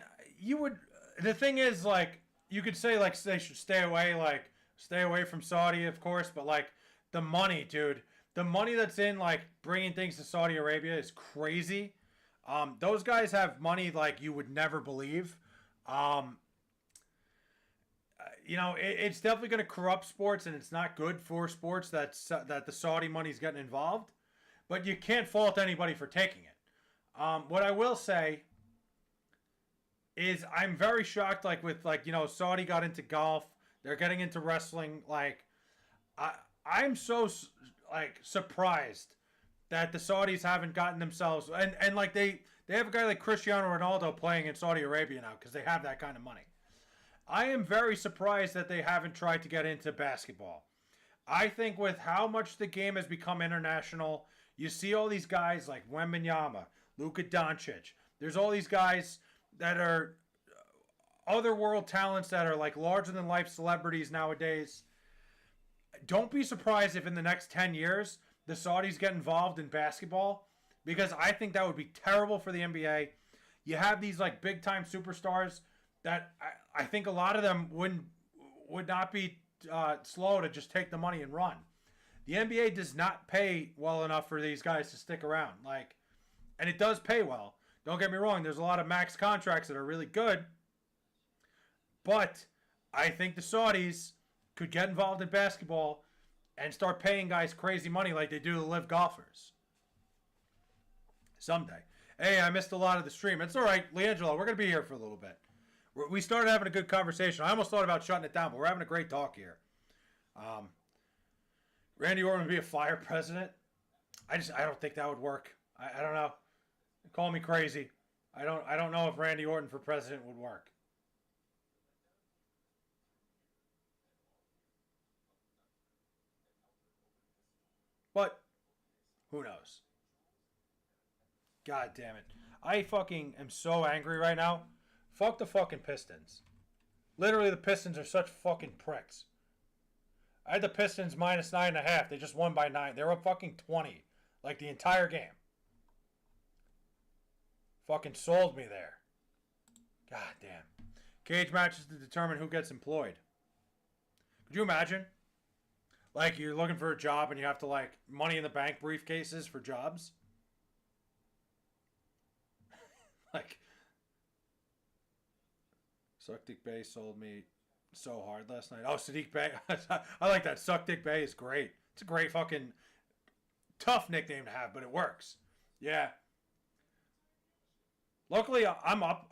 the thing is, like, you could say, like, they should stay away from Saudi, of course, but, like, the money, dude. The money that's in, like, bringing things to Saudi Arabia is crazy. Those guys have money like you would never believe. You know, it's definitely going to corrupt sports, and it's not good for sports that the Saudi money's getting involved. But you can't fault anybody for taking it. What I will say is I'm very shocked, like, with, like, you know, Saudi got into golf. They're getting into wrestling. Like, I'm so like surprised that the Saudis haven't gotten themselves and like they have a guy like Cristiano Ronaldo playing in Saudi Arabia now because they have that kind of money. I am very surprised that they haven't tried to get into basketball. I think with how much the game has become international, you see all these guys like Wembanyama, Luka Doncic. There's all these guys that are other world talents that are like larger than life celebrities nowadays. Don't be surprised if in the next 10 years the Saudis get involved in basketball because I think that would be terrible for the NBA. you have these like big time superstars that I think a lot of them would not be slow to just take the money and run. The NBA does not pay well enough for these guys to stick around. Like, and it does pay well. Don't get me wrong. There's a lot of max contracts that are really good, but I think the Saudis could get involved in basketball and start paying guys crazy money like they do to live golfers someday. Hey, I missed a lot of the stream. It's all right, Leangelo. We're going to be here for a little bit. We started having a good conversation. I almost thought about shutting it down, but we're having a great talk here. Randy Orton would be a fire president. I don't think that would work. I don't know. Call me crazy. I don't know if Randy Orton for president would work. But who knows? God damn it. I fucking am so angry right now. Fuck the fucking Pistons. Literally, the Pistons are such fucking pricks. I had the Pistons minus 9.5. They just won by 9. They were up fucking 20. Like the entire game. Fucking sold me there. God damn. Cage matches to determine who gets employed. Could you imagine? Like, you're looking for a job and you have to, like, money in the bank briefcases for jobs? Like, Suck Dick Bay sold me so hard last night. Oh, Sadiq Bay. I like that. Suck Dick Bay is great. It's a great fucking tough nickname to have, but it works. Yeah. Luckily, I'm up.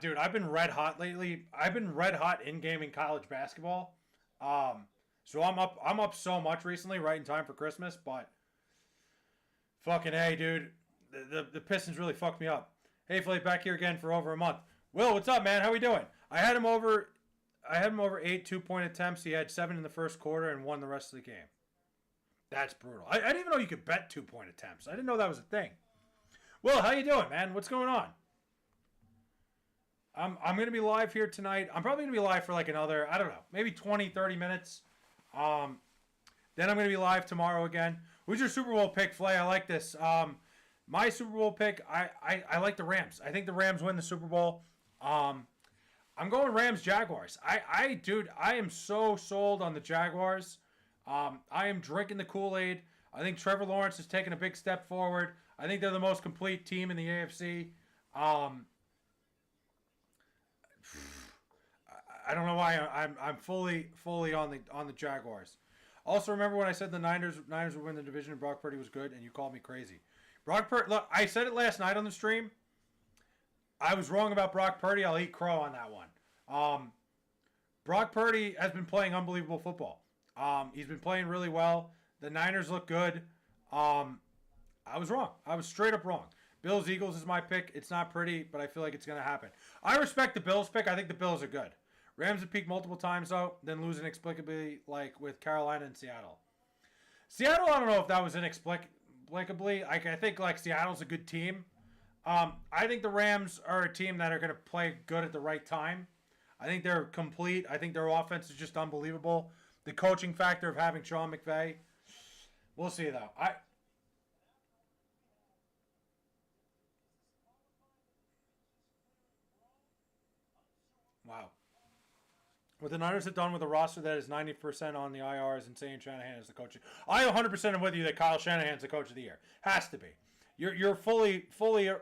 Dude, I've been red hot lately. I've been red hot in gaming college basketball. So I'm up so much recently, right in time for Christmas, but fucking hey, dude. The Pistons really fucked me up. Hey, Fley, back here again for over a month. Will, what's up, man? How we doing? I had him over 8 2-point attempts. He had 7 in the first quarter and won the rest of the game. That's brutal. I didn't even know you could bet 2-point attempts. I didn't know that was a thing. Will, how you doing, man? What's going on? I'm going to be live here tonight. I'm probably going to be live for like another, I don't know, maybe 20, 30 minutes. Then I'm going to be live tomorrow again. Who's your Super Bowl pick, Fley? I like this. My Super Bowl pick, I like the Rams. I think the Rams win the Super Bowl. I'm going Rams-Jaguars. Dude, I am so sold on the Jaguars. I am drinking the Kool-Aid. I think Trevor Lawrence is taking a big step forward. I think they're the most complete team in the AFC. I don't know why I'm fully on the Jaguars. Also, remember when I said the Niners would win the division and Brock Purdy was good, and you called me crazy. Brock Purdy. Look, I said it last night on the stream. I was wrong about Brock Purdy. I'll eat crow on that one. Brock Purdy has been playing unbelievable football. He's been playing really well. The Niners look good. I was wrong. I was straight up wrong. Bills Eagles is my pick. It's not pretty, but I feel like it's going to happen. I respect the Bills pick. I think the Bills are good. Rams have peaked multiple times, though, then lose inexplicably, like with Carolina and Seattle. Seattle, I don't know if that was inexplicably. I think, like, Seattle's a good team. I think the Rams are a team that are going to play good at the right time. I think they're complete. I think their offense is just unbelievable. The coaching factor of having Sean McVay. We'll see, though. Wow. What the Niners have done with a roster that is 90% on the IR is insane. Shanahan is the coach. I 100% am with you that Kyle Shanahan's the coach of the year. Has to be. You're fully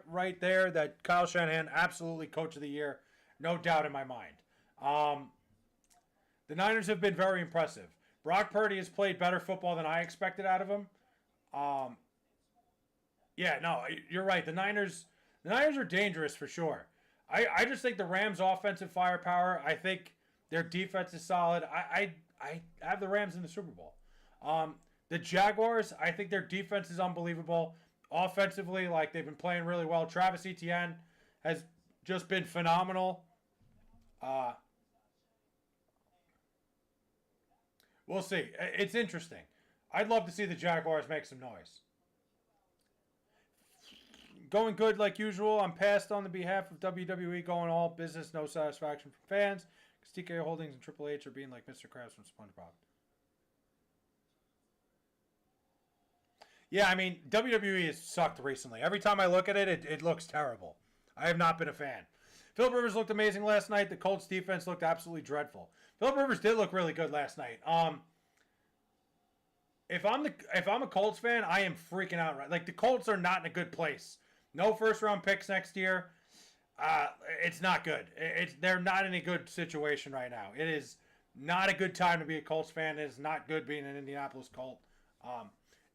right there that Kyle Shanahan, absolutely coach of the year. No doubt in my mind. The Niners have been very impressive. Brock Purdy has played better football than I expected out of him. Yeah, no, you're right. The Niners are dangerous for sure. I just think the Rams' offensive firepower, I think their defense is solid. I have the Rams in the Super Bowl. The Jaguars, I think their defense is unbelievable. Offensively, like, they've been playing really well. Travis Etienne has just been phenomenal. We'll see. It's interesting. I'd love to see the Jaguars make some noise. Going good like usual. I'm passed on the behalf of WWE. Going all business, no satisfaction from fans. Because TKO Holdings and Triple H are being like Mr. Krabs from SpongeBob. Yeah, I mean, WWE has sucked recently. Every time I look at it, it looks terrible. I have not been a fan. Philip Rivers looked amazing last night. The Colts defense looked absolutely dreadful. Philip Rivers did look really good last night. If I'm a Colts fan, I am freaking out. Right, like the Colts are not in a good place. No first round picks next year. It's not good. They're not in a good situation right now. It is not a good time to be a Colts fan. It is not good being an Indianapolis Colt.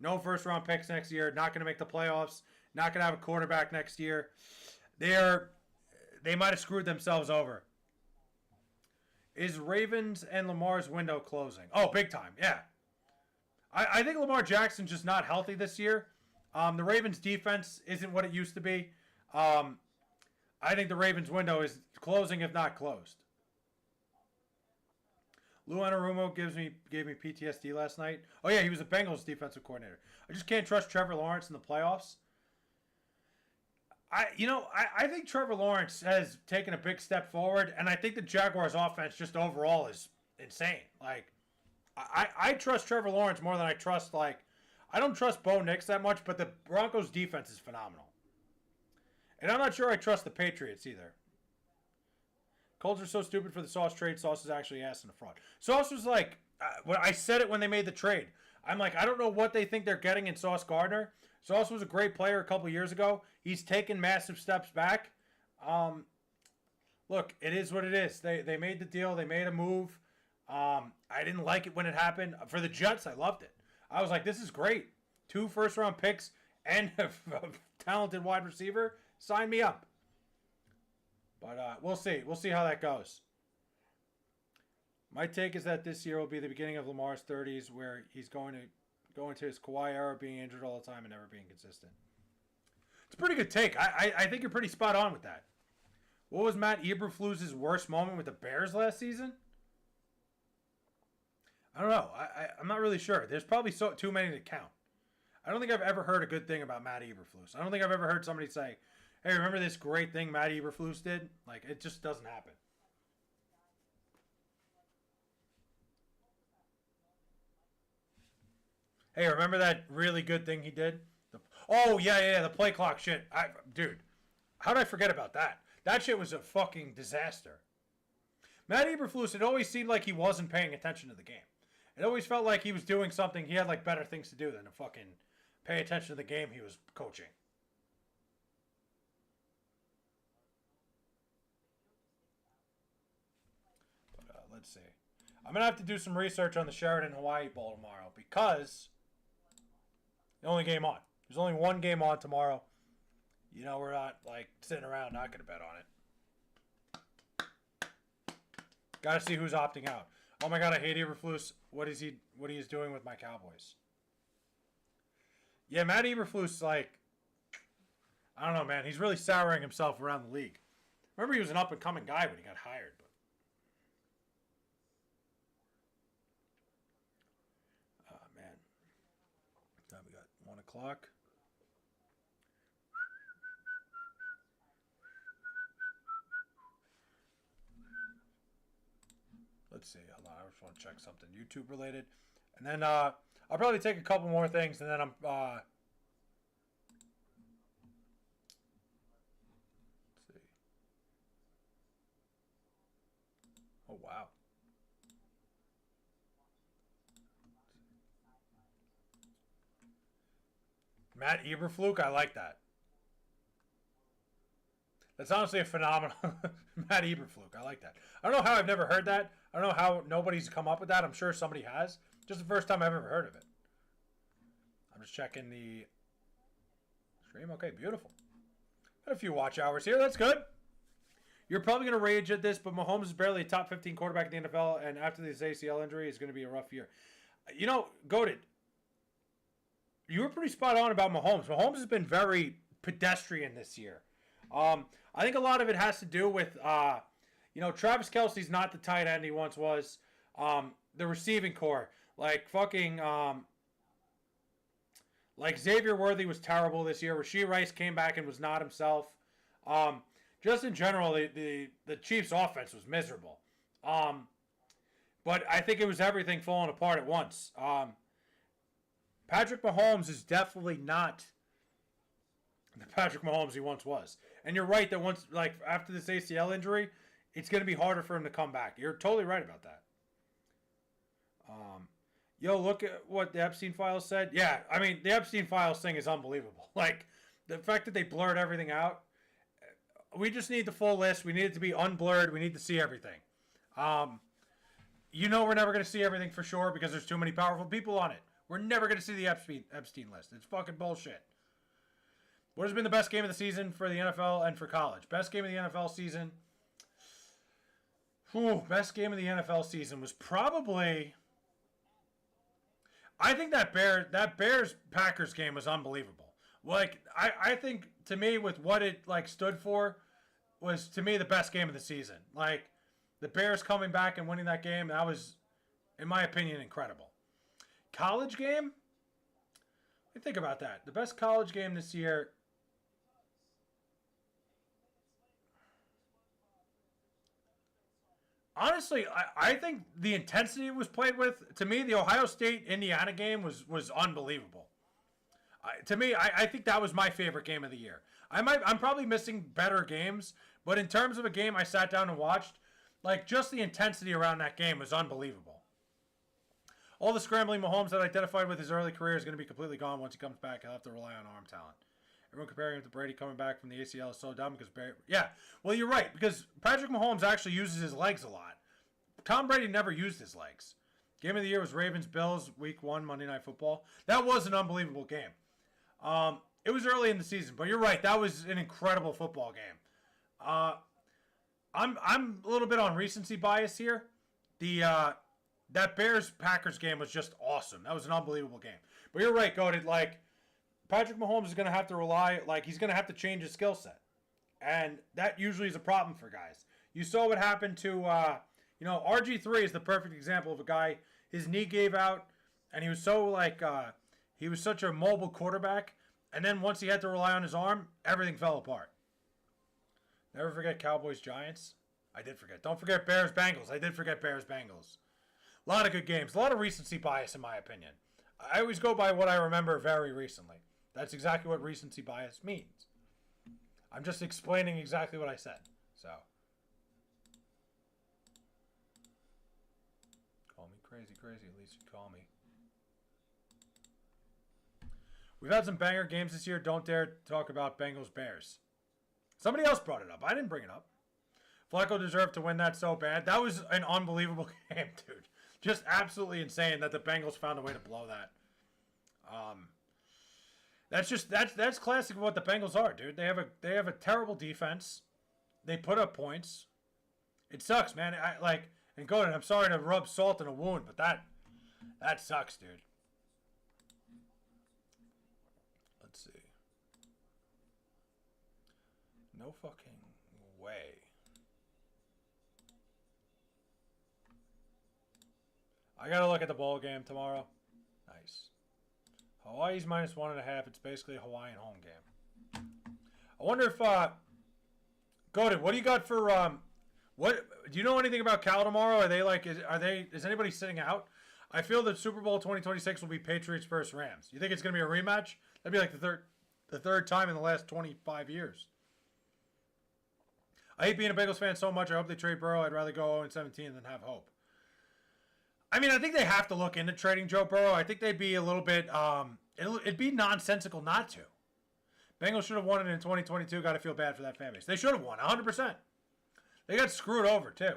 No first round picks next year. Not going to make the playoffs. Not going to have a quarterback next year. They might have screwed themselves over. Is Ravens and Lamar's window closing? Oh, big time. Yeah. I think Lamar Jackson's just not healthy this year. The Ravens defense isn't what it used to be. I think the Ravens window is closing, if not closed. Lou Anarumo gave me PTSD last night. Oh yeah, he was a Bengals defensive coordinator. I just can't trust Trevor Lawrence in the playoffs. I think Trevor Lawrence has taken a big step forward, and I think the Jaguars offense just overall is insane. Like, I trust Trevor Lawrence more than I trust, like, I don't trust Bo Nix that much, but the Broncos defense is phenomenal. And I'm not sure I trust the Patriots either. Colts are so stupid for the Sauce trade. Sauce is actually ass in the fraud. Sauce was like, when I said it when they made the trade. I'm like, I don't know what they think they're getting in Sauce Gardner. Sauce was a great player a couple years ago. He's taken massive steps back. Look, it is what it is. They made the deal. They made a move. I didn't like it when it happened. For the Jets, I loved it. I was like, this is great. 2 first-round picks and a talented wide receiver. Sign me up. But we'll see. We'll see how that goes. My take is that this year will be the beginning of Lamar's 30s, where he's going to go into his Kawhi era, being injured all the time and never being consistent. It's a pretty good take. I think you're pretty spot on with that. What was Matt Eberflus's worst moment with the Bears last season? I don't know. I'm not really sure. There's probably too many to count. I don't think I've ever heard a good thing about Matt Eberflus. I don't think I've ever heard somebody say, hey, remember this great thing Matt Eberflus did? Like, it just doesn't happen. Hey, remember that really good thing he did? The play clock shit. Dude, how did I forget about that? That shit was a fucking disaster. Matt Eberflus, it always seemed like he wasn't paying attention to the game. It always felt like he was doing something. He had, like, better things to do than to fucking pay attention to the game he was coaching. But let's see. I'm going to have to do some research on the Sheraton Hawaii Bowl tomorrow because the only game on. There's only one game on tomorrow. You know, we're not, like, sitting around not going to bet on it. Got to see who's opting out. Oh my God, I hate Eberflus. What is he doing with my Cowboys? Yeah, Matt Eberflus, like, I don't know, man. He's really souring himself around the league. Remember, he was an up-and-coming guy when he got hired. But man. Now we got 1 o'clock. Let's see. Hold on. I just want to check something YouTube related. And then I'll probably take a couple more things, and then I'm let's see. Oh wow. Matt Eberflus, I like that. That's honestly a phenomenal Matt Eberflus. I like that. I don't know how I've never heard that. I don't know how nobody's come up with that. I'm sure somebody has. Just the first time I've ever heard of it. I'm just checking the stream. Okay, beautiful. Got a few watch hours here. That's good. You're probably going to rage at this, but Mahomes is barely a top 15 quarterback in the NFL, and after this ACL injury, it's going to be a rough year. You know, Goated, you were pretty spot on about Mahomes. Mahomes has been very pedestrian this year. I think a lot of it has to do with, Travis Kelce's not the tight end he once was. The receiving core, like fucking, like Xavier Worthy was terrible this year. Rashee Rice came back and was not himself. Just in general, the Chiefs' offense was miserable. But I think it was everything falling apart at once. Patrick Mahomes is definitely not the Patrick Mahomes he once was. And you're right that once, like, after this ACL injury, it's going to be harder for him to come back. You're totally right about that. Yo, look at what the Epstein files said. Yeah, I mean, the Epstein files thing is unbelievable. Like, the fact that they blurred everything out. We just need the full list. We need it to be unblurred. We need to see everything. You know we're never going to see everything for sure because there's too many powerful people on it. We're never going to see the Epstein list. It's fucking bullshit. What has been the best game of the season for the NFL and for college? Best game of the NFL season. Best game of the NFL season was probably... I think that Bears Packers game was unbelievable. Like I think to me with what it like stood for was to me the best game of the season. Like the Bears coming back and winning that game, that was in my opinion incredible. College game? Let me think about that. The best college game this year. Honestly, I think the intensity it was played with, to me, the Ohio State-Indiana game was unbelievable. To me, I think that was my favorite game of the year. I'm probably missing better games, but in terms of a game I sat down and watched, like, just the intensity around that game was unbelievable. All the scrambling Mahomes that identified with his early career is going to be completely gone once he comes back. He'll have to rely on arm talent. Everyone comparing him to Brady coming back from the ACL is so dumb because Brady... Yeah, well, you're right, because Patrick Mahomes actually uses his legs a lot. Tom Brady never used his legs. Game of the year was Ravens-Bills, Week 1, Monday Night Football. That was an unbelievable game. It was early in the season, but you're right. That was an incredible football game. I'm a little bit on recency bias here. That Bears-Packers game was just awesome. That was an unbelievable game. But you're right, Goated. Like, Patrick Mahomes is going to have to rely, like, he's going to have to change his skill set. And that usually is a problem for guys. You saw what happened to, RG3 is the perfect example of a guy, his knee gave out, and he was so, like, he was such a mobile quarterback. And then once he had to rely on his arm, everything fell apart. Never forget Cowboys-Giants. I did forget. Don't forget Bears-Bengals. I did forget Bears-Bengals. A lot of good games. A lot of recency bias, in my opinion. I always go by what I remember very recently. That's exactly what recency bias means. I'm just explaining exactly what I said. So. Call me crazy, at least you call me. We've had some banger games this year. Don't dare talk about Bengals-Bears. Somebody else brought it up. I didn't bring it up. Flacco deserved to win that so bad. That was an unbelievable game, dude. Just absolutely insane that the Bengals found a way to blow that. That's classic of what the Bengals are, dude. They have a terrible defense. They put up points. It sucks, man. And Gordon, I'm sorry to rub salt in a wound, but that sucks, dude. Let's see. No fucking way. I gotta look at the bowl game tomorrow. Nice. Hawaii's -1.5. It's basically a Hawaiian home game. I wonder if Godin, what do you got for what do you know anything about Cal tomorrow? Are they like is anybody sitting out? I feel that Super Bowl 2026 will be Patriots versus Rams. You think it's gonna be a rematch? That'd be like the third time in the last 25 years. I hate being a Bengals fan so much. I hope they trade Burrow. I'd rather go 0-17 than have hope. I mean, I think they have to look into trading Joe Burrow. I think they'd be a little bit, it'd be nonsensical not to. Bengals should have won it in 2022. Got to feel bad for that fan base. They should have won, 100%. They got screwed over, too.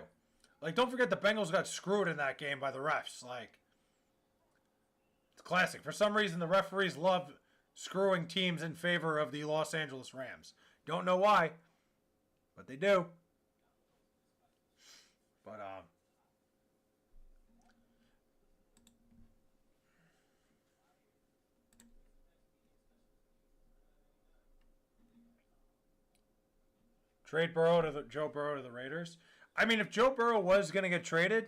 Like, don't forget the Bengals got screwed in that game by the refs. Like, it's classic. For some reason, the referees love screwing teams in favor of the Los Angeles Rams. Don't know why, but they do. But, trade Joe Burrow to the Raiders. I mean, if Joe Burrow was going to get traded,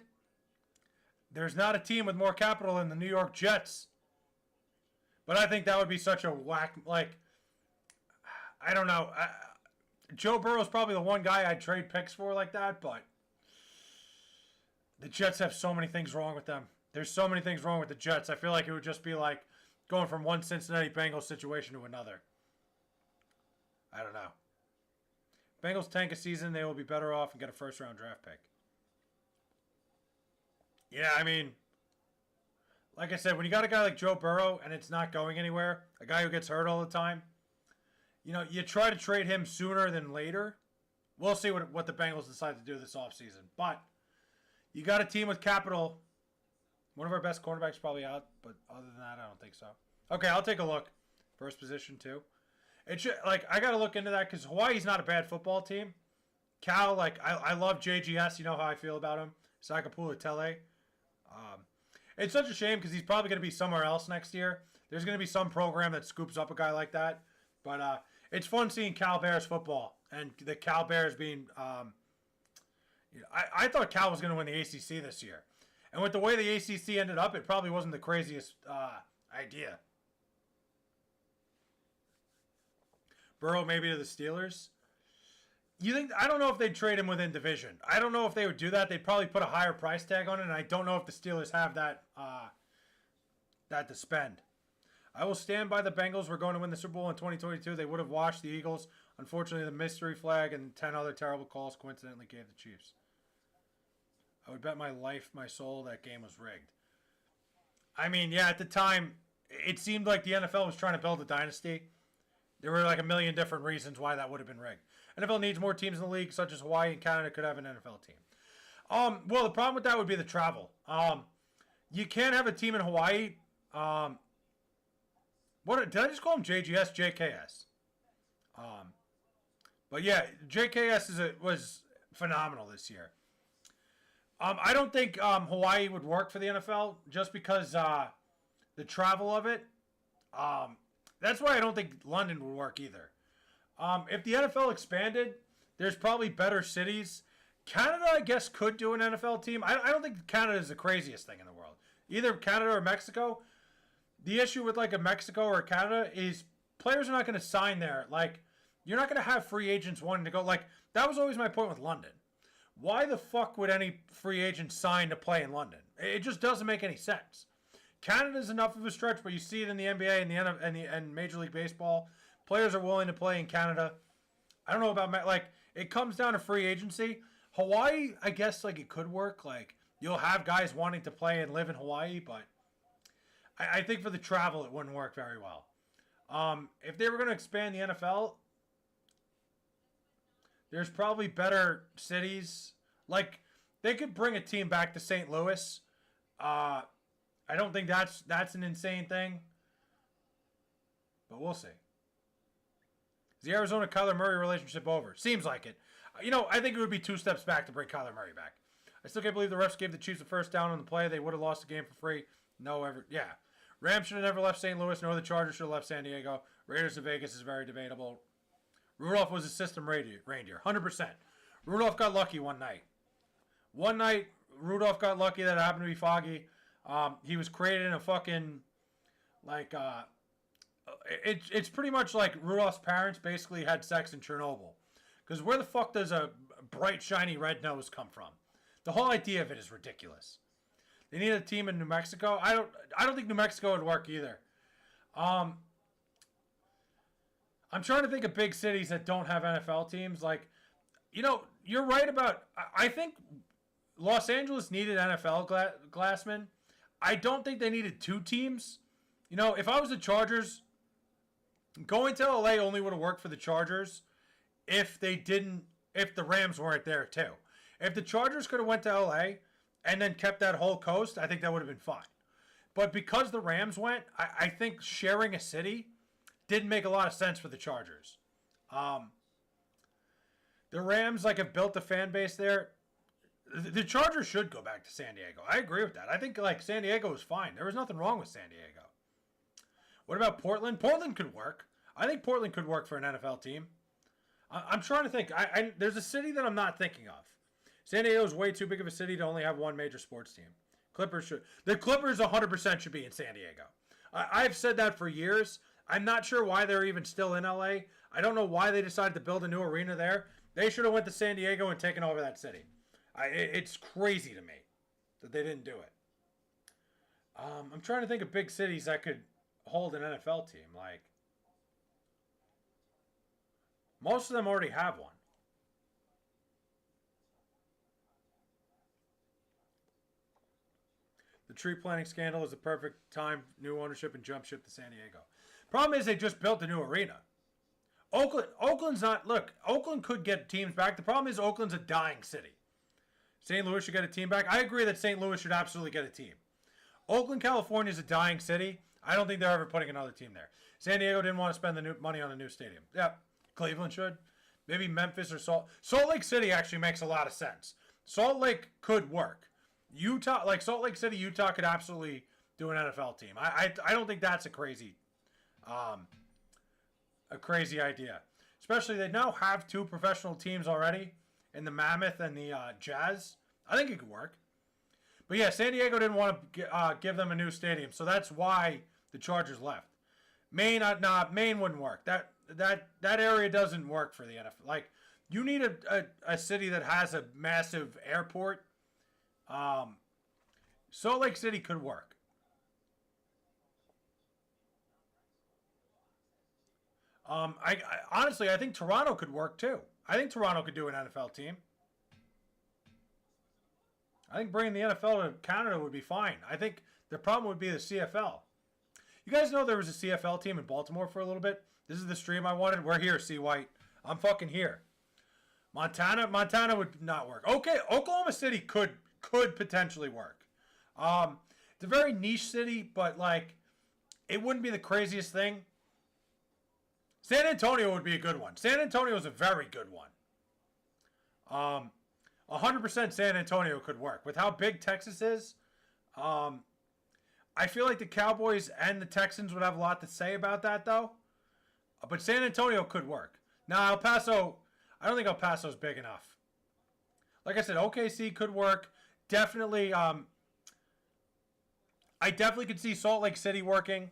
there's not a team with more capital than the New York Jets. But I think that would be such a whack. Like, I don't know. Joe Burrow's probably the one guy I'd trade picks for like that, but the Jets have so many things wrong with them. There's so many things wrong with the Jets. I feel like it would just be like going from one Cincinnati Bengals situation to another. I don't know. Bengals tank a season, they will be better off and get a first-round draft pick. Yeah, I mean, like I said, when you got a guy like Joe Burrow and it's not going anywhere, a guy who gets hurt all the time, you try to trade him sooner than later. We'll see what the Bengals decide to do this offseason. But you got a team with capital. One of our best cornerbacks probably out, but other than that, I don't think so. Okay, I'll take a look. First position, too. It should, I got to look into that because Hawaii's not a bad football team. Cal, I love JGS. You know how I feel about him. Sakapula Tele. It's such a shame because he's probably going to be somewhere else next year. There's going to be some program that scoops up a guy like that. But it's fun seeing Cal Bears football and the Cal Bears being. I thought Cal was going to win the ACC this year, and with the way the ACC ended up, it probably wasn't the craziest idea. Burrow maybe to the Steelers. You think? I don't know if they'd trade him within division. I don't know if they would do that. They'd probably put a higher price tag on it, and I don't know if the Steelers have that to spend. I will stand by the Bengals. We're going to win the Super Bowl in 2022. They would have washed the Eagles. Unfortunately, the mystery flag and 10 other terrible calls coincidentally gave the Chiefs. I would bet my life, my soul, that game was rigged. I mean, yeah, at the time, it seemed like the NFL was trying to build a dynasty. There were like a million different reasons why that would have been rigged. NFL needs more teams in the league, such as Hawaii and Canada could have an NFL team. Well, the problem with that would be the travel. You can't have a team in Hawaii. What did I just call him? JGS, JKS. But yeah, JKS was phenomenal this year. I don't think Hawaii would work for the NFL just because the travel of it. That's why I don't think London would work either. If the NFL expanded, there's probably better cities. Canada, I guess, could do an NFL team. I don't think Canada is the craziest thing in the world. Either Canada or Mexico. The issue with like a Mexico or Canada is players are not going to sign there. Like, you're not going to have free agents wanting to go. Like, that was always my point with London. Why the fuck would any free agent sign to play in London? It just doesn't make any sense. Canada's enough of a stretch, but you see it in the NBA and the NFL and Major League Baseball. Players are willing to play in Canada. I don't know about like it comes down to free agency. Hawaii, I guess like it could work. Like you'll have guys wanting to play and live in Hawaii, but I think for the travel it wouldn't work very well. If they were going to expand the NFL, there's probably better cities. Like they could bring a team back to St. Louis. I don't think that's an insane thing, but we'll see. Is the Arizona-Kyler Murray relationship over? Seems like it. I think it would be 2 steps back to bring Kyler Murray back. I still can't believe the refs gave the Chiefs a first down on the play. They would have lost the game for free. Yeah. Rams should have never left St. Louis, nor the Chargers should have left San Diego. Raiders of Vegas is very debatable. Rudolph was a system reindeer, 100%. Rudolph got lucky one night. One night, Rudolph got lucky that it happened to be foggy. He was created in a fucking, like, it's pretty much like Rudolph's parents basically had sex in Chernobyl. Because where the fuck does a bright, shiny red nose come from? The whole idea of it is ridiculous. They need a team in New Mexico. I don't think New Mexico would work either. I'm trying to think of big cities that don't have NFL teams. Like, you're right about. I think Los Angeles needed NFL Glassman. I don't think they needed 2 teams. If I was the Chargers, going to LA only would have worked for the Chargers if the Rams weren't there too. If the Chargers could have went to LA and then kept that whole coast, I think that would have been fine. But because the Rams went, I think sharing a city didn't make a lot of sense for the Chargers. The Rams have built a fan base there. The Chargers should go back to San Diego. I agree with that. I think San Diego was fine. There was nothing wrong with San Diego. What about Portland? Portland could work. I think Portland could work for an NFL team. I'm trying to think. There's a city that I'm not thinking of. San Diego is way too big of a city to only have one major sports team. The Clippers 100% should be in San Diego. I've said that for years. I'm not sure why they're even still in LA. I don't know why they decided to build a new arena there. They should have went to San Diego and taken over that city. It's crazy to me that they didn't do it. I'm trying to think of big cities that could hold an NFL team. Like, most of them already have one. The tree planting scandal is the perfect time, new ownership, and jump ship to San Diego. Problem is they just built a new arena. Oakland's not, look, Oakland could get teams back. The problem is Oakland's a dying city. St. Louis should get a team back. I agree that St. Louis should absolutely get a team. Oakland, California is a dying city. I don't think they're ever putting another team there. San Diego didn't want to spend the new money on a new stadium. Yeah, Cleveland should. Maybe Memphis or Salt Lake City actually makes a lot of sense. Salt Lake could work. Utah, like Salt Lake City, Utah could absolutely do an NFL team. I don't think that's a crazy idea. Especially they now have 2 professional teams already in the Mammoth and the Jazz. I think it could work. But yeah, San Diego didn't want to give them a new stadium, so that's why the Chargers left. Maine wouldn't work. That area doesn't work for the NFL. Like, you need a city that has a massive airport. Salt Lake City could work. I honestly, I think Toronto could work too. I think Toronto could do an NFL team. I think bringing the NFL to Canada would be fine. I think the problem would be the CFL. You guys know there was a CFL team in Baltimore for a little bit? This is the stream I wanted. We're here, C. White. I'm fucking here. Montana would not work. Okay, Oklahoma City could potentially work. It's a very niche city, but like, it wouldn't be the craziest thing. San Antonio would be a good one. San Antonio is a very good one. 100% San Antonio could work. With how big Texas is, I feel like the Cowboys and the Texans would have a lot to say about that, though. But San Antonio could work. Now, El Paso, I don't think El Paso's big enough. Like I said, OKC could work. Definitely, I definitely could see Salt Lake City working.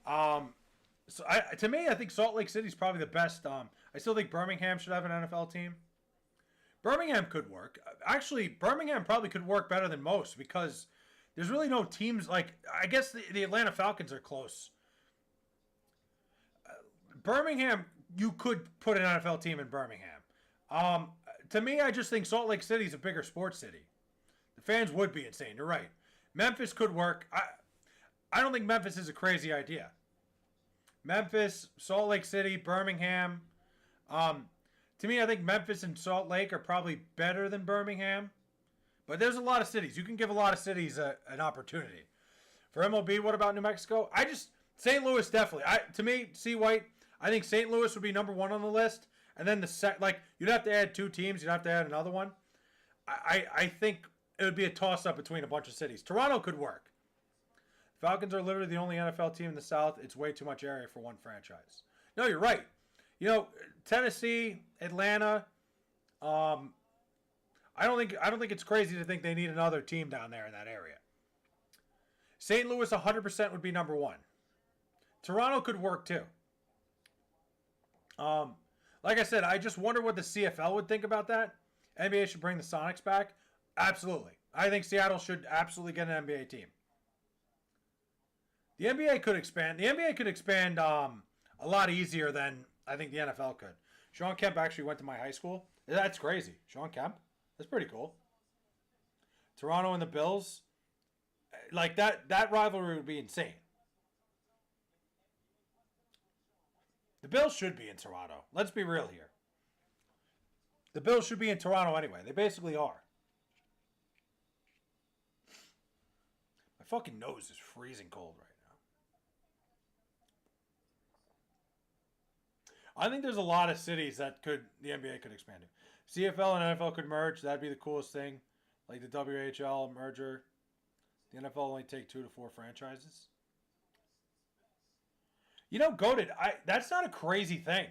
To me, I think Salt Lake City is probably the best. I still think Birmingham should have an NFL team. Birmingham could work. Actually, Birmingham probably could work better than most because there's really no teams. Like, I guess the Atlanta Falcons are close. Birmingham, you could put an NFL team in Birmingham. To me, I just think Salt Lake City is a bigger sports city. The fans would be insane. You're right. Memphis could work. I don't think Memphis is a crazy idea. Memphis, Salt Lake City, Birmingham. To me, I think Memphis and Salt Lake are probably better than Birmingham. But there's a lot of cities. You can give a lot of cities an opportunity. For MLB, what about New Mexico? St. Louis definitely. To me, C. White, I think St. Louis would be number 1 on the list. And then you'd have to add 2 teams. You'd have to add another one. I think it would be a toss-up between a bunch of cities. Toronto could work. Falcons are literally the only NFL team in the South. It's way too much area for one franchise. No, you're right. You know, Tennessee, Atlanta. I don't think it's crazy to think they need another team down there in that area. St. Louis 100% would be number 1. Toronto could work too. Like I said, I just wonder what the CFL would think about that. NBA should bring the Sonics back. Absolutely. I think Seattle should absolutely get an NBA team. The NBA could expand. The NBA could expand a lot easier than I think the NFL could. Sean Kemp actually went to my high school. That's crazy. Sean Kemp. That's pretty cool. Toronto and the Bills. Like, that rivalry would be insane. The Bills should be in Toronto. Let's be real here. The Bills should be in Toronto anyway. They basically are. My fucking nose is freezing cold right now. I think there's a lot of cities that the NBA could expand to. CFL and NFL could merge. That'd be the coolest thing. Like the WHL merger. The NFL only take 2 to 4 franchises. You know, goated. That's not a crazy thing.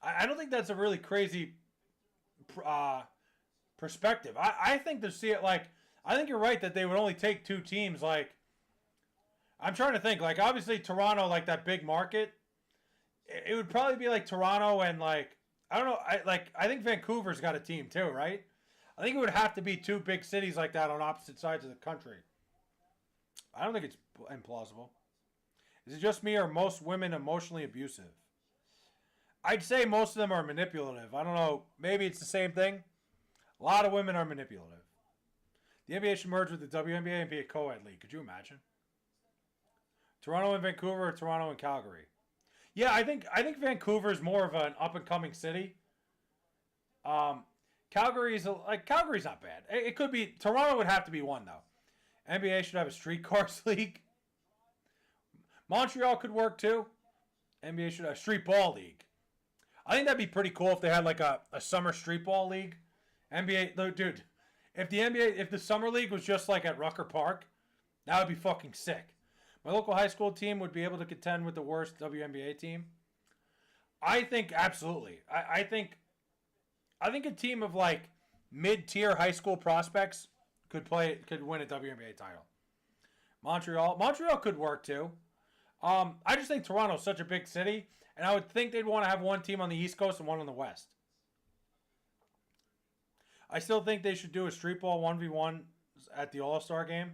I don't think that's a really crazy perspective. I think to see it like, I think you're right that they would only take 2 teams. Like, I'm trying to think. Like, obviously Toronto, like that big market. It would probably be like Toronto and like, I don't know. I think Vancouver's got a team too, right? I think it would have to be 2 big cities like that on opposite sides of the country. I don't think it's implausible. Is it just me or are most women emotionally abusive? I'd say most of them are manipulative. I don't know. Maybe it's the same thing. A lot of women are manipulative. The NBA should merge with the WNBA and be a co-ed league. Could you imagine? Toronto and Vancouver, or Toronto and Calgary? Yeah, I think Vancouver is more of an up and coming city. Calgary's not bad. It could be. Toronto would have to be one though. NBA should have a streetcars league. Montreal could work too. NBA should have a street ball league. I think that'd be pretty cool if they had like a summer street ball league. NBA, dude, if the summer league was just like at Rucker Park, that would be fucking sick. My local high school team would be able to contend with the worst WNBA team. I think absolutely. I think a team of like mid-tier high school prospects could win a WNBA title. Montreal could work too. I just think Toronto's such a big city, and I would think they'd want to have one team on the East Coast and one on the West. I still think they should do a street ball 1v1 at the All-Star game.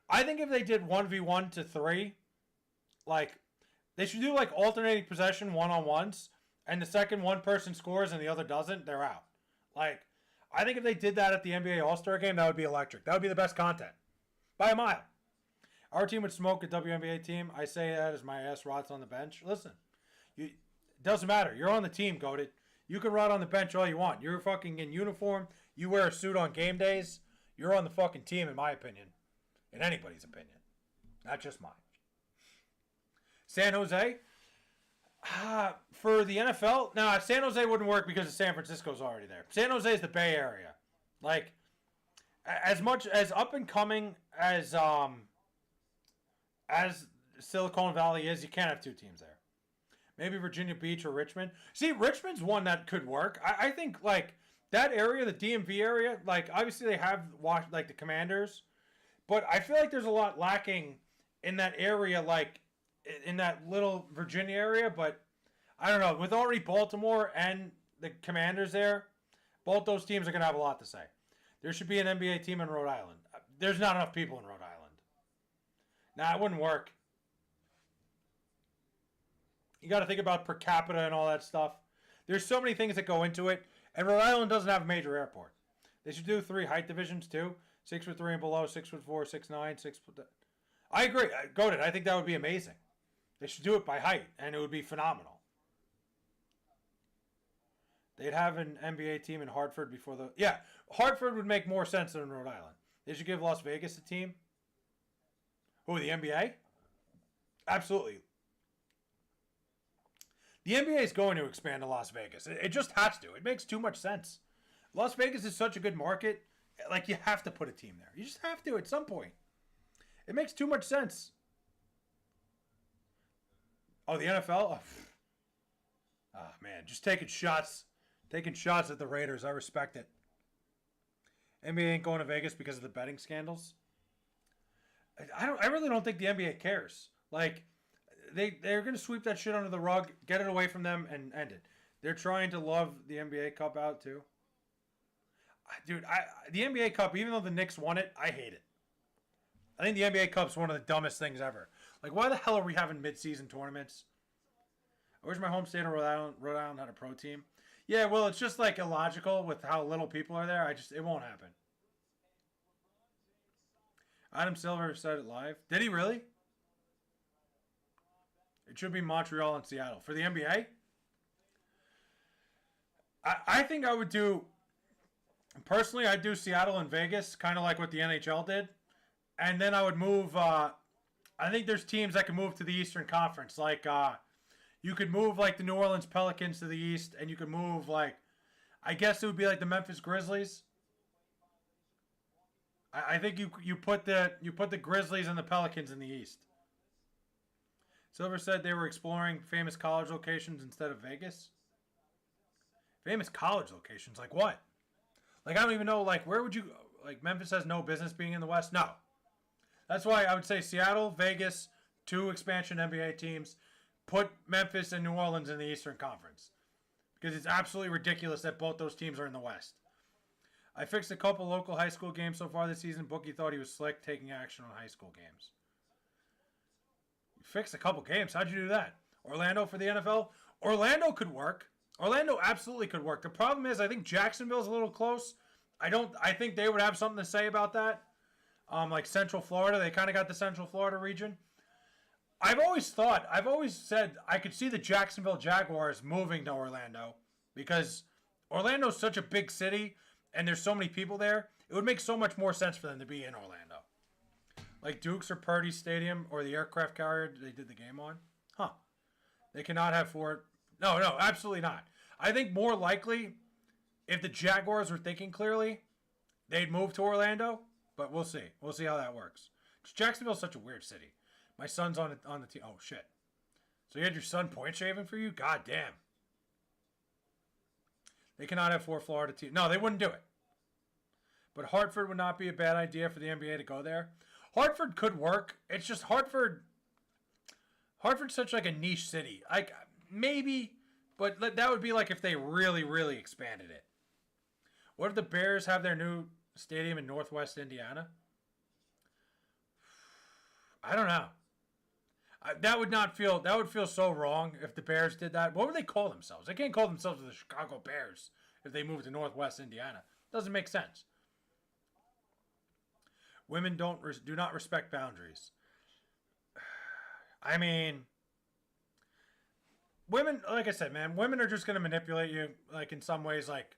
I think if they did 1v1 to 3, like, they should do like alternating possession one-on-ones, and the second one person scores and the other doesn't, they're out. Like, I think if they did that at the NBA All-Star game, that would be electric. That would be the best content. By a mile. Our team would smoke a WNBA team. I say that as my ass rots on the bench. Listen, it doesn't matter. You're on the team, Goated. You can rot on the bench all you want. You're fucking in uniform. You wear a suit on game days. You're on the fucking team, in my opinion. In anybody's opinion. Not just mine. San Jose? For the NFL? No, San Jose wouldn't work because San Francisco's already there. San Jose is the Bay Area. Like, as much as up and coming as Silicon Valley is, you can't have two teams there. Maybe Virginia Beach or Richmond. See, Richmond's one that could work. I think, like, that area, the DMV area, like, obviously they have, like, the Commanders. But I feel like there's a lot lacking in that area, like, in that little Virginia area. But, I don't know. With already Baltimore and the Commanders there, both those teams are going to have a lot to say. There should be an NBA team in Rhode Island. There's not enough people in Rhode Island. Nah, it wouldn't work. You got to think about per capita and all that stuff. There's so many things that go into it. And Rhode Island doesn't have a major airport. They should do 3 height divisions too. 6'3" and below, 6'4", 6'9", 6 foot. I agree. Goated. I think that would be amazing. They should do it by height, and it would be phenomenal. They'd have an NBA team in Hartford before the... Yeah, Hartford would make more sense than Rhode Island. They should give Las Vegas a team. Who, the NBA? Absolutely. The NBA is going to expand to Las Vegas. It just has to. It makes too much sense. Las Vegas is such a good market. Like, you have to put a team there. You just have to at some point. It makes too much sense. Oh, the NFL? Oh, man. Just taking shots. Taking shots at the Raiders. I respect it. NBA ain't going to Vegas because of the betting scandals. I really don't think the NBA cares. Like, they're going to sweep that shit under the rug, get it away from them, and end it. They're trying to love the NBA Cup out, too. Dude, the NBA Cup, even though the Knicks won it, I hate it. I think the NBA Cup's one of the dumbest things ever. Like, why the hell are we having mid-season tournaments? I wish my home state of Rhode Island had a pro team. Yeah, well, it's just, like, illogical with how little people are there. It won't happen. Adam Silver said it live. Did he really? It should be Montreal and Seattle. For the NBA? I think I would do... Personally, I'd do Seattle and Vegas, kind of like what the NHL did. And then I would move... I think there's teams that can move to the Eastern Conference. Like, you could move, like, the New Orleans Pelicans to the East. And you could move, like... I guess it would be like the Memphis Grizzlies. I think you put the Grizzlies and the Pelicans in the East. Silver said they were exploring famous college locations instead of Vegas. Famous college locations? Like what? Like, I don't even know, like, where would you... Like, Memphis has no business being in the West? No. That's why I would say Seattle, Vegas, 2 expansion NBA teams. Put Memphis and New Orleans in the Eastern Conference. Because it's absolutely ridiculous that both those teams are in the West. I fixed a couple local high school games so far this season. Bookie thought he was slick taking action on high school games. You fixed a couple games? How'd you do that? Orlando for the NFL? Orlando could work. Orlando absolutely could work. The problem is I think Jacksonville's a little close. I think they would have something to say about that. Like Central Florida, they kind of got the Central Florida region. I've always said I could see the Jacksonville Jaguars moving to Orlando because Orlando's such a big city and there's so many people there. It would make so much more sense for them to be in Orlando. Like Duke's or Purdy Stadium or the aircraft carrier they did the game on. Huh. They cannot have four. No, absolutely not. I think more likely, if the Jaguars were thinking clearly, they'd move to Orlando. But we'll see. We'll see how that works. Jacksonville's such a weird city. My son's on the team. Oh, shit. So you had your son point shaving for you? God damn. They cannot have 4 Florida teams. No, they wouldn't do it. But Hartford would not be a bad idea for the NBA to go there. Hartford could work. It's just Hartford's such like a niche city. Like, maybe, but that would be like if they really, really expanded it. What if the Bears have their new stadium in Northwest Indiana? I don't know. That would feel so wrong if the Bears did that. What would they call themselves? They can't call themselves the Chicago Bears if they move to Northwest Indiana. Doesn't make sense. Women do not respect boundaries. I mean, women, like I said, man, women are just going to manipulate you, like, in some ways. Like,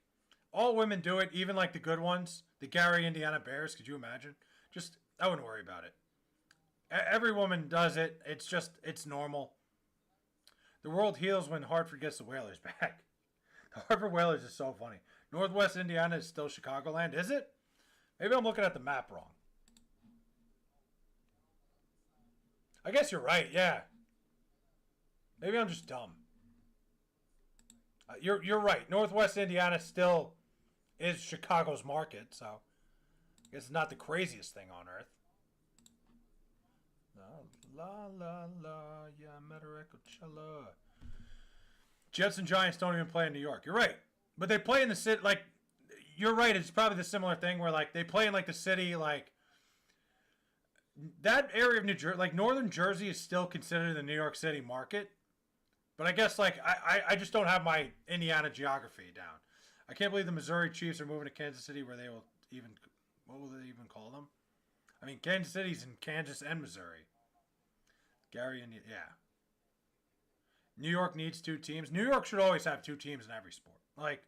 all women do it, even, like, the good ones. The Gary, Indiana Bears, could you imagine? Just, I wouldn't worry about it. Every woman does it. It's normal. The world heals when Hartford gets the Whalers back. The Hartford Whalers is so funny. Northwest Indiana is still Chicagoland, is it? Maybe I'm looking at the map wrong. I guess you're right, yeah. Maybe I'm just dumb. You're right. Northwest Indiana still is Chicago's market, so I guess it's not the craziest thing on earth. La la la, yeah, Coachella. Jets and Giants don't even play in New York. You're right, but they play in the city. Like, you're right. It's probably the similar thing where like they play in like the city, like that area of New Jersey, like Northern Jersey, is still considered the New York City market. But I guess like I just don't have my Indiana geography down. I can't believe the Missouri Chiefs are moving to Kansas City, where they will even, what will they even call them? I mean, Kansas City's in Kansas and Missouri. Gary, and yeah. New York needs 2 teams. New York should always have 2 teams in every sport. Like,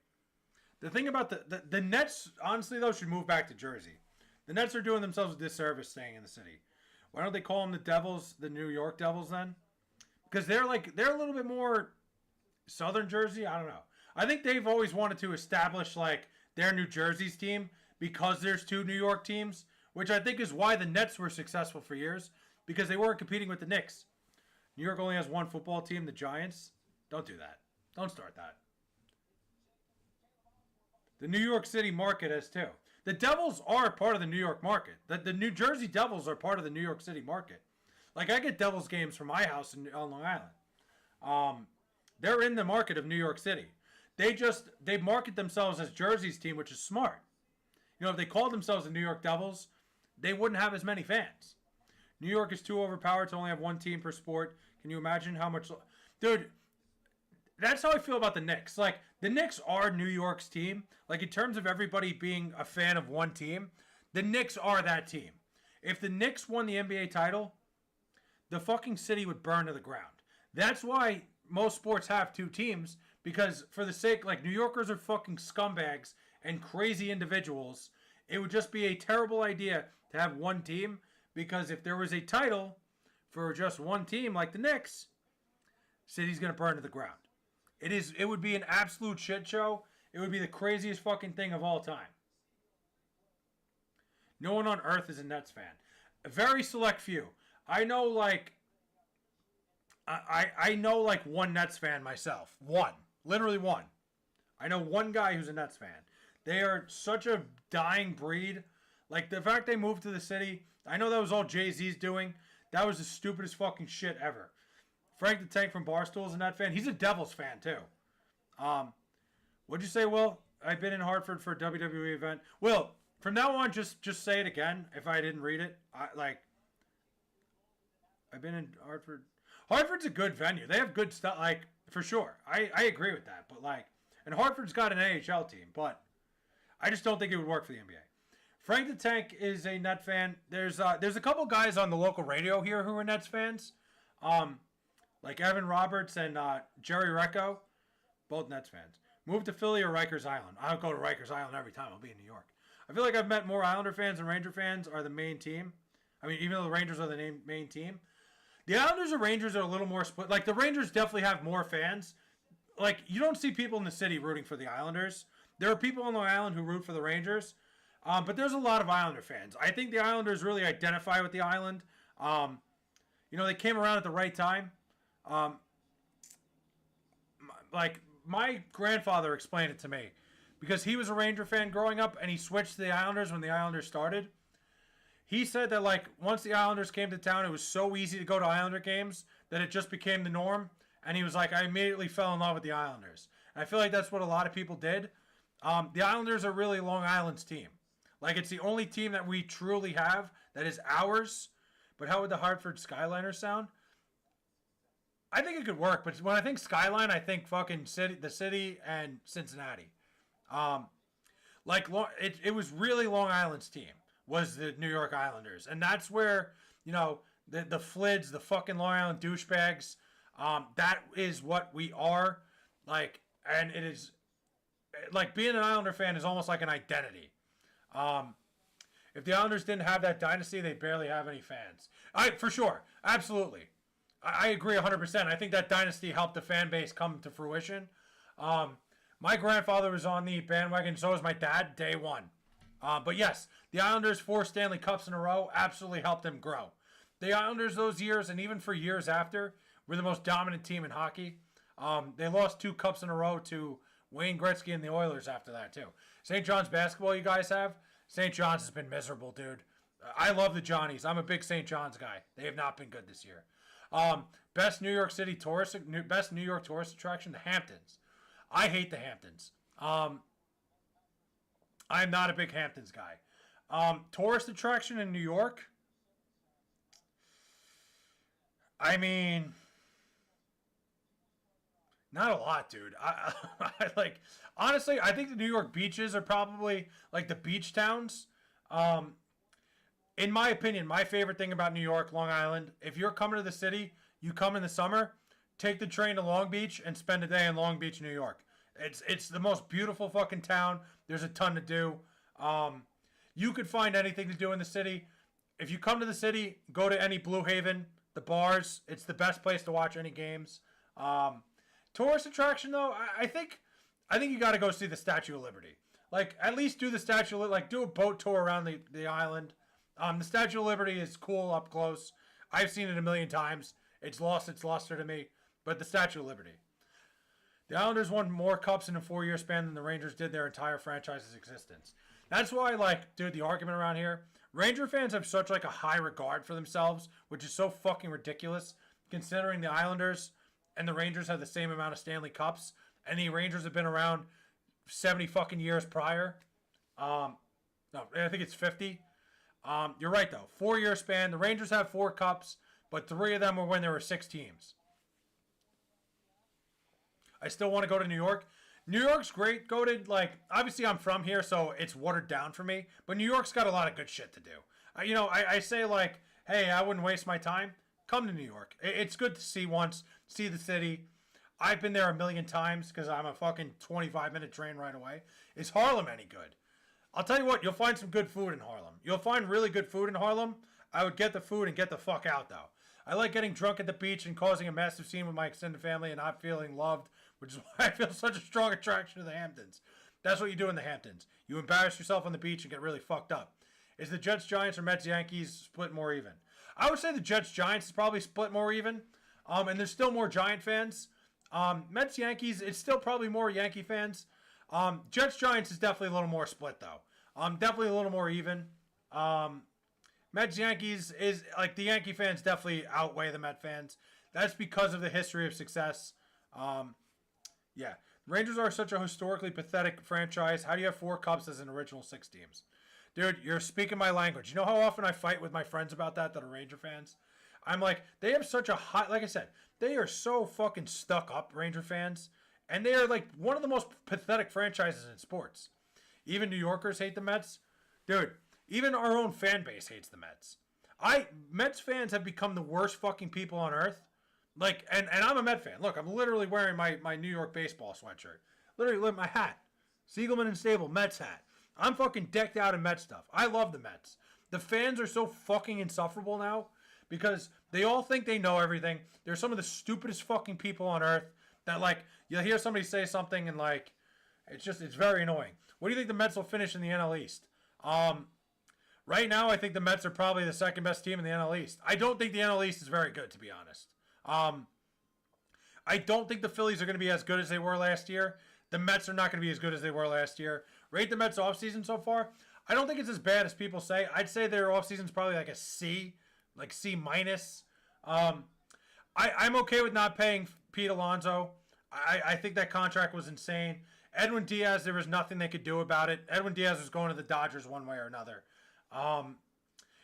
the thing about the Nets, honestly, though, should move back to Jersey. The Nets are doing themselves a disservice staying in the city. Why don't they call them the Devils, the New York Devils, then? Because they're a little bit more Southern Jersey. I don't know. I think they've always wanted to establish, like, their New Jersey's team because there's 2 New York teams, which I think is why the Nets were successful for years. Because they weren't competing with the Knicks. New York only has 1 football team, the Giants. Don't do that. Don't start that. The New York City market has 2. The Devils are part of the New York market. The New Jersey Devils are part of the New York City market. Like, I get Devils games from my house on Long Island. They're in the market of New York City. They market themselves as Jersey's team, which is smart. You know, if they called themselves the New York Devils, they wouldn't have as many fans. New York is too overpowered to only have 1 team per sport. Can you imagine how much... Dude, that's how I feel about the Knicks. Like, the Knicks are New York's team. Like, in terms of everybody being a fan of one team, the Knicks are that team. If the Knicks won the NBA title, the fucking city would burn to the ground. That's why most sports have 2 teams, because for the sake... Like, New Yorkers are fucking scumbags and crazy individuals. It would just be a terrible idea to have 1 team... Because if there was a title for just 1 team like the Knicks, city's going to burn to the ground. It would be an absolute shit show. It would be the craziest fucking thing of all time. No one on earth is a Nets fan. A very select few. I know like I know like 1 Nets fan myself. 1. Literally 1. I know 1 guy who's a Nets fan. They are such a dying breed. Like, the fact they moved to the city, I know that was all Jay-Z's doing. That was the stupidest fucking shit ever. Frank the Tank from Barstool is a Net fan. He's a Devils fan, too. What'd you say, Will? I've been in Hartford for a WWE event. Will, from now on, just say it again if I didn't read it. I've been in Hartford. Hartford's a good venue. They have good stuff, like, for sure. I agree with that. But, like, and Hartford's got an AHL team, but I just don't think it would work for the NBA. Frank the Tank is a Net fan. There's a couple guys on the local radio here who are Nets fans, like Evan Roberts and Jerry Recco, both Nets fans. Move to Philly or Rikers Island. I'll go to Rikers Island every time. I'll be in New York. I feel like I've met more Islander fans than Ranger fans are the main team. I mean, even though the Rangers are the main team. The Islanders and Rangers are a little more split. Like, the Rangers definitely have more fans. Like, you don't see people in the city rooting for the Islanders. There are people on Long Island who root for the Rangers. But there's a lot of Islander fans. I think the Islanders really identify with the island. They came around at the right time. My grandfather explained it to me because he was a Ranger fan growing up and he switched to the Islanders when the Islanders started. He said that, like, once the Islanders came to town, it was so easy to go to Islander games that it just became the norm. And he was like, I immediately fell in love with the Islanders. And I feel like that's what a lot of people did. The Islanders are really Long Island's team. Like, it's the only team that we truly have that is ours. But how would the Hartford Skyliners sound? I think it could work, but when I think Skyline, I think fucking the city and Cincinnati. It was really Long Island's team was the New York Islanders, and that's where the Flids, the fucking Long Island douchebags. That is what we are, like, and it is like being an Islander fan is almost like an identity. If the Islanders didn't have that dynasty, they barely have any fans. For sure, absolutely. I agree 100%. I think that dynasty helped the fan base come to fruition. My grandfather was on the bandwagon, so was my dad, day one. But yes, the Islanders' 4 Stanley Cups in a row absolutely helped them grow. The Islanders those years, and even for years after, were the most dominant team in hockey. They lost 2 cups in a row to Wayne Gretzky and the Oilers after that, too. St. John's basketball you guys have? St. John's has been miserable, dude. I love the Johnnies. I'm a big St. John's guy. They have not been good this year. Best New York tourist attraction, the Hamptons. I hate the Hamptons. I'm not a big Hamptons guy. Tourist attraction in New York. I mean, not a lot, dude. Honestly, I think the New York beaches are probably like the beach towns. In my opinion, my favorite thing about New York, Long Island, if you're coming to the city, you come in the summer, take the train to Long Beach and spend a day in Long Beach, New York. It's the most beautiful fucking town. There's a ton to do. You could find anything to do in the city. If you come to the city, go to any Blue Haven, the bars. It's the best place to watch any games. Tourist attraction, though, I think you got to go see the Statue of Liberty. Like, at least do the Statue of Liberty. Like, do a boat tour around the island. The Statue of Liberty is cool up close. I've seen it a million times. It's lost its luster to me. But the Statue of Liberty. The Islanders won more cups in a 4-year span than the Rangers did their entire franchise's existence. That's why, the argument around here. Ranger fans have such, a high regard for themselves, which is so fucking ridiculous, considering the Islanders and the Rangers have the same amount of Stanley Cups, and the Rangers have been around 70 fucking years prior. No, I think it's 50. You're right, though. 4-year span. The Rangers have 4 cups, but 3 of them were when there were 6 teams. I still want to go to New York. New York's great. Obviously I'm from here, so it's watered down for me. But New York's got a lot of good shit to do. I say, hey, I wouldn't waste my time. Come to New York. It's good to see the city. I've been there a million times because I'm a fucking 25-minute train right away. Is Harlem any good? I'll tell you what, you'll find some good food in Harlem. You'll find really good food in Harlem. I would get the food and get the fuck out, though. I like getting drunk at the beach and causing a massive scene with my extended family and not feeling loved, which is why I feel such a strong attraction to the Hamptons. That's what you do in the Hamptons. You embarrass yourself on the beach and get really fucked up. Is the Jets-Giants or Mets-Yankees split more even? I would say the Jets-Giants is probably split more even, and there's still more Giant fans. Mets-Yankees, it's still probably more Yankee fans. Jets-Giants is definitely a little more split, though. Definitely a little more even. Mets-Yankees is, the Yankee fans definitely outweigh the Met fans. That's because of the history of success. Yeah. Rangers are such a historically pathetic franchise. How do you have 4 cups as an original 6 teams? Dude, you're speaking my language. You know how often I fight with my friends about that are Ranger fans? I'm like, they have such a high, like I said, they are so fucking stuck up, Ranger fans. And they are one of the most pathetic franchises in sports. Even New Yorkers hate the Mets. Dude, even our own fan base hates the Mets. Mets fans have become the worst fucking people on earth. Like, and I'm a Met fan. Look, I'm literally wearing my New York baseball sweatshirt. Literally, my hat. Siegelman and Stable, Mets hat. I'm fucking decked out in Mets stuff. I love the Mets. The fans are so fucking insufferable now because they all think they know everything. They're some of the stupidest fucking people on earth that, like, you'll hear somebody say something and, like, it's very annoying. What do you think the Mets will finish in the NL East? Right now, I think the Mets are probably the second best team in the NL East. I don't think the NL East is very good, to be honest. I don't think the Phillies are going to be as good as they were last year. The Mets are not going to be as good as they were last year. Rate the Mets offseason so far. I don't think it's as bad as people say. I'd say their offseason is probably like a C, like C minus. I'm okay with not paying Pete Alonso. I think that contract was insane. Edwin Diaz, there was nothing they could do about it. Edwin Diaz was going to the Dodgers one way or another. I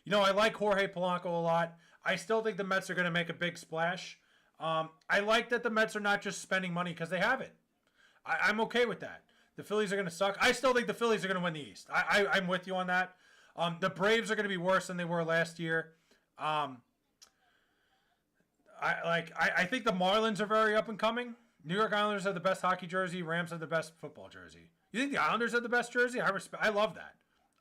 like Jorge Polanco a lot. I still think the Mets are going to make a big splash. I like that the Mets are not just spending money because they have it. I'm okay with that. The Phillies are going to suck. I still think the Phillies are going to win the East. I'm with you on that. The Braves are going to be worse than they were last year. I think the Marlins are very up and coming. New York Islanders have the best hockey jersey. Rams have the best football jersey. You think the Islanders have the best jersey? I love that.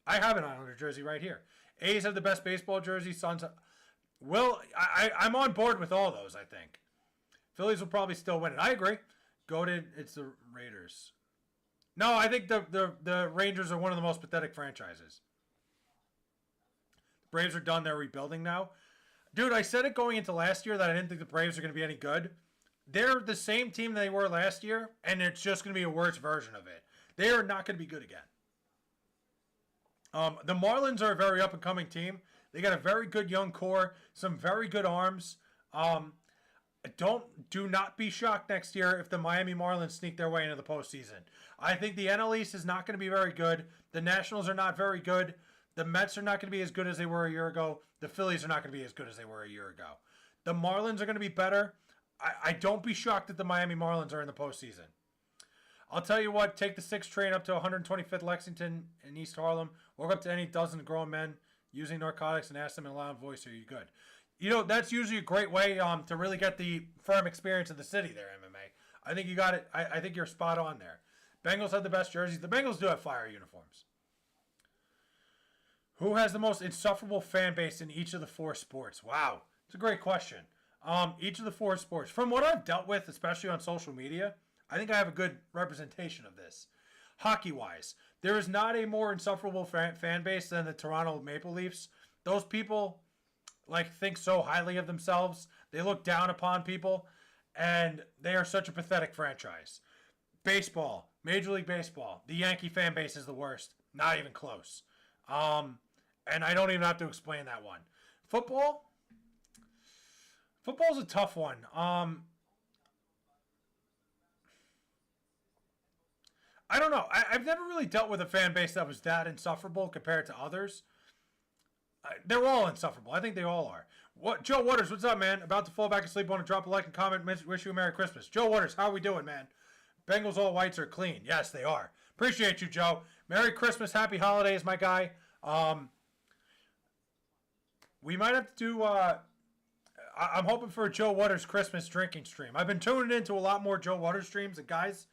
I have an Islander jersey right here. A's have the best baseball jersey. Suns. I'm on board with all those, I think. Phillies will probably still win it. I agree. It's the Raiders. No, I think the Rangers are one of the most pathetic franchises. The Braves are done. They're rebuilding now. Dude, I said it going into last year that I didn't think the Braves are going to be any good. They're the same team they were last year, and it's just going to be a worse version of it. They are not going to be good again. The Marlins are a very up-and-coming team. They got a very good young core, some very good arms. Do not be shocked next year if the Miami Marlins sneak their way into the postseason. I think the NL East is not going to be very good. The Nationals are not very good. The Mets are not going to be as good as they were a year ago. The Phillies are not going to be as good as they were a year ago. The Marlins are going to be better. I don't be shocked that the Miami Marlins are in the postseason. I'll tell you what, take the 6 train up to 125th Lexington in East Harlem. Walk up to any dozen grown men using narcotics and ask them in a loud voice, are you good? That's usually a great way to really get the firm experience of the city there, MMA. I think you got it. I think you're spot on there. Bengals have the best jerseys. The Bengals do have fire uniforms. Who has the most insufferable fan base in each of the 4 sports? Wow. It's a great question. Each of the 4 sports. From what I've dealt with, especially on social media, I think I have a good representation of this. Hockey-wise, there is not a more insufferable fan base than the Toronto Maple Leafs. Those people think so highly of themselves. They look down upon people, and they are such a pathetic franchise. Baseball, Major League Baseball, the Yankee fan base is the worst. Not even close. And I don't even have to explain that one. Football's a tough one. I don't know. I've never really dealt with a fan base that was that insufferable compared to others. They're all insufferable. I think they all are. Joe Waters, what's up, man? About to fall back asleep. Want to drop a like and comment. Wish you a Merry Christmas. Joe Waters, how are we doing, man? Bengals all whites are clean. Yes, they are. Appreciate you, Joe. Merry Christmas. Happy holidays, my guy. We might have to do... I'm hoping for a Joe Waters Christmas drinking stream. I've been tuning into a lot more Joe Waters streams. And guys,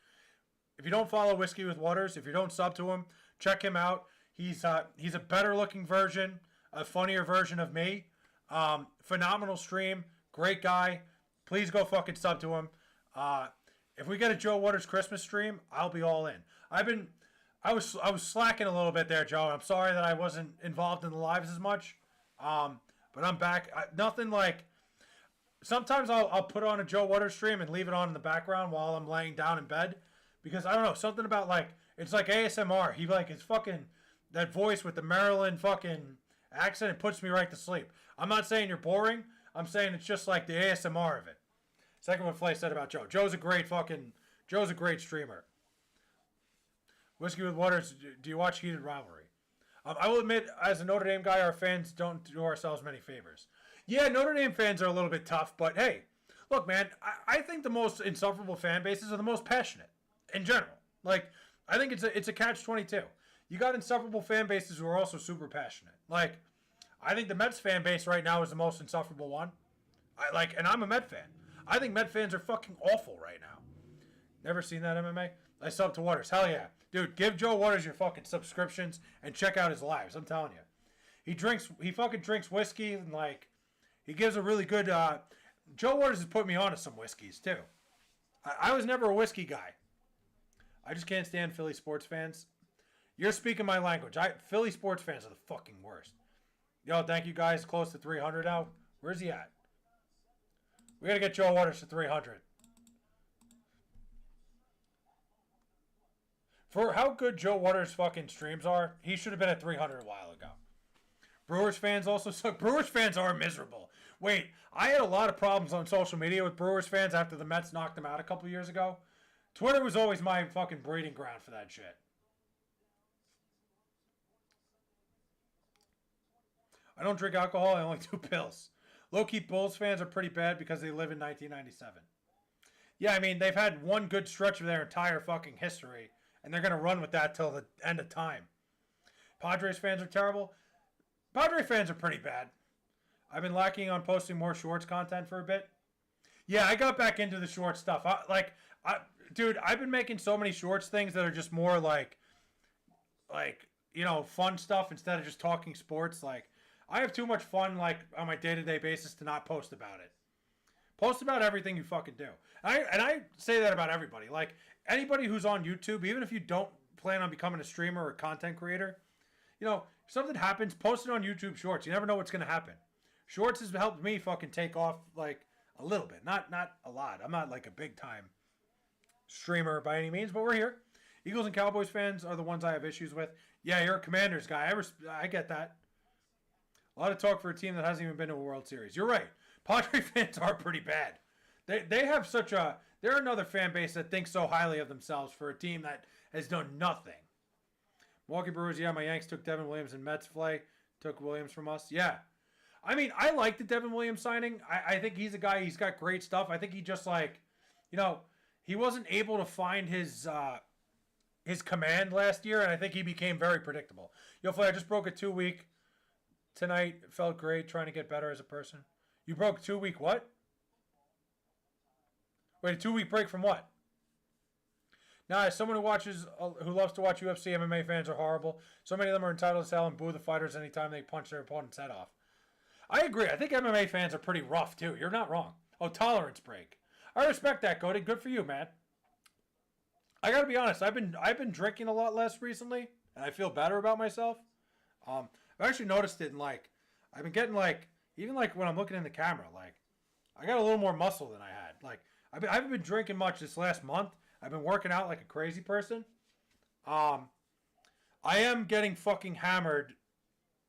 if you don't follow Whiskey with Waters, if you don't sub to him, check him out. He's a better looking version, a funnier version of me. Phenomenal stream. Great guy. Please go fucking sub to him. If we get a Joe Waters Christmas stream, I'll be all in. I was slacking a little bit there, Joe. I'm sorry that I wasn't involved in the lives as much. But I'm back. Nothing like... Sometimes I'll put on a Joe Waters stream and leave it on in the background while I'm laying down in bed. Because, I don't know, something about, it's like ASMR. He, his fucking... That voice with the Maryland fucking accent, it puts me right to sleep. I'm not saying you're boring. I'm saying it's just like the ASMR of it. Second what Fley said about Joe. Joe's a great streamer. Whiskey with Waters, do you watch Heated Rivalry? I will admit, as a Notre Dame guy, our fans don't do ourselves many favors. Yeah, Notre Dame fans are a little bit tough, but hey, look, man, I think the most insufferable fan bases are the most passionate in general. I think it's a catch-22. you got insufferable fan bases who are also super passionate. Like, I think the Mets fan base right now is the most insufferable one. And I'm a Met fan. I think Met fans are fucking awful right now. Never seen that MMA? I sub to Waters. Hell yeah. Dude, give Joe Waters your fucking subscriptions and check out his lives. I'm telling you. He fucking drinks whiskey and like, he gives a really good, Joe Waters has put me on to some whiskeys too. I was never a whiskey guy. I just can't stand Philly sports fans. You're speaking my language. Philly sports fans are the fucking worst. Yo, thank you guys. Close to 300 now. Where's he at? We gotta get Joe Waters to 300. For how good Joe Waters' fucking streams are, he should have been at 300 a while ago. Brewers fans also suck. Brewers fans are miserable. Wait, I had a lot of problems on social media with Brewers fans after the Mets knocked them out a couple years ago. Twitter was always my fucking breeding ground for that shit. I don't drink alcohol. I only do pills. Low-key Bulls fans are pretty bad because they live in 1997. Yeah, I mean, they've had one good stretch of their entire fucking history, and they're going to run with that till the end of time. Padres fans are terrible. Padre fans are pretty bad. I've been lacking on posting more shorts content for a bit. Yeah, I got back into the short stuff. Dude, I've been making so many shorts things that are just more like, fun stuff instead of just talking sports. Like, I have too much fun, like, on my day-to-day basis to not post about it. Post about everything you fucking do. And I say that about everybody. Like, anybody who's on YouTube, even if you don't plan on becoming a streamer or a content creator, if something happens, post it on YouTube Shorts. You never know what's going to happen. Shorts has helped me fucking take off, like, a little bit. Not a lot. I'm not, like, a big-time streamer by any means, but we're here. Eagles and Cowboys fans are the ones I have issues with. Yeah, you're a Commanders guy. I get that. A lot of talk for a team that hasn't even been to a World Series. You're right. Padre fans are pretty bad. They have they're another fan base that thinks so highly of themselves for a team that has done nothing. Milwaukee Brewers, yeah, my Yanks took Devin Williams and Mets. Fley took Williams from us. Yeah. I mean, I like the Devin Williams signing. I think he's a guy, he's got great stuff. I think he just he wasn't able to find his command last year, and I think he became very predictable. Yo, Fley, I just broke a 2-week tonight. It felt great trying to get better as a person. You broke 2-week what? Wait, a 2-week break from what? Now, as someone who loves to watch UFC, MMA fans are horrible. So many of them are entitled to sell and boo the fighters anytime they punch their opponent's head off. I agree. I think MMA fans are pretty rough, too. You're not wrong. Oh, tolerance break. I respect that, Cody. Good for you, man. I gotta be honest. I've been drinking a lot less recently, and I feel better about myself. I've actually noticed it in, I've been getting, even when I'm looking in the camera, I got a little more muscle than I had. I haven't been drinking much this last month. I've been working out like a crazy person. I am getting fucking hammered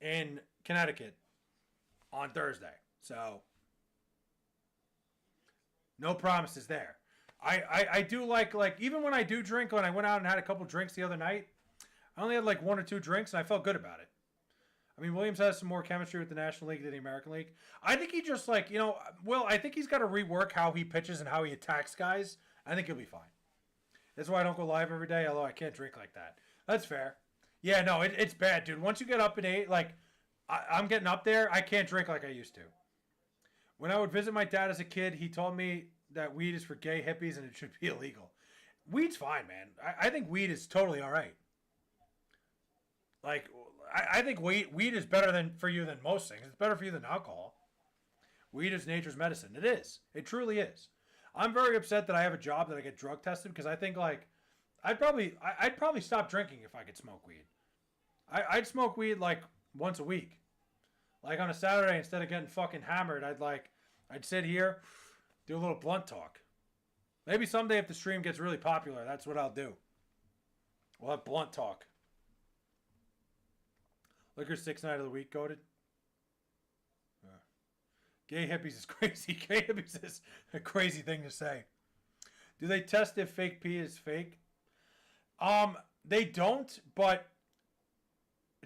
in Connecticut on Thursday. So, no promises there. I do even when I do drink, when I went out and had a couple drinks the other night, I only had 1 or 2 drinks and I felt good about it. I mean, Williams has some more chemistry with the National League than the American League. I think he just I think he's got to rework how he pitches and how he attacks guys. I think he'll be fine. That's why I don't go live every day, although I can't drink like that. That's fair. Yeah, no, it's bad, dude. Once you get up in age, I'm getting up there, I can't drink like I used to. When I would visit my dad as a kid, he told me that weed is for gay hippies and it should be illegal. Weed's fine, man. I think weed is totally all right. I think weed is better for you than most things. It's better for you than alcohol. Weed is nature's medicine. It is. It truly is. I'm very upset that I have a job that I get drug tested because I think I'd probably stop drinking if I could smoke weed. I'd smoke weed once a week. On a Saturday, instead of getting fucking hammered, I'd sit here, do a little blunt talk. Maybe someday if the stream gets really popular, that's what I'll do. We'll have blunt talk. Liquor 6 night of the week, goated. Gay hippies is crazy. Gay hippies is a crazy thing to say. Do they test if fake pee is fake? They don't, but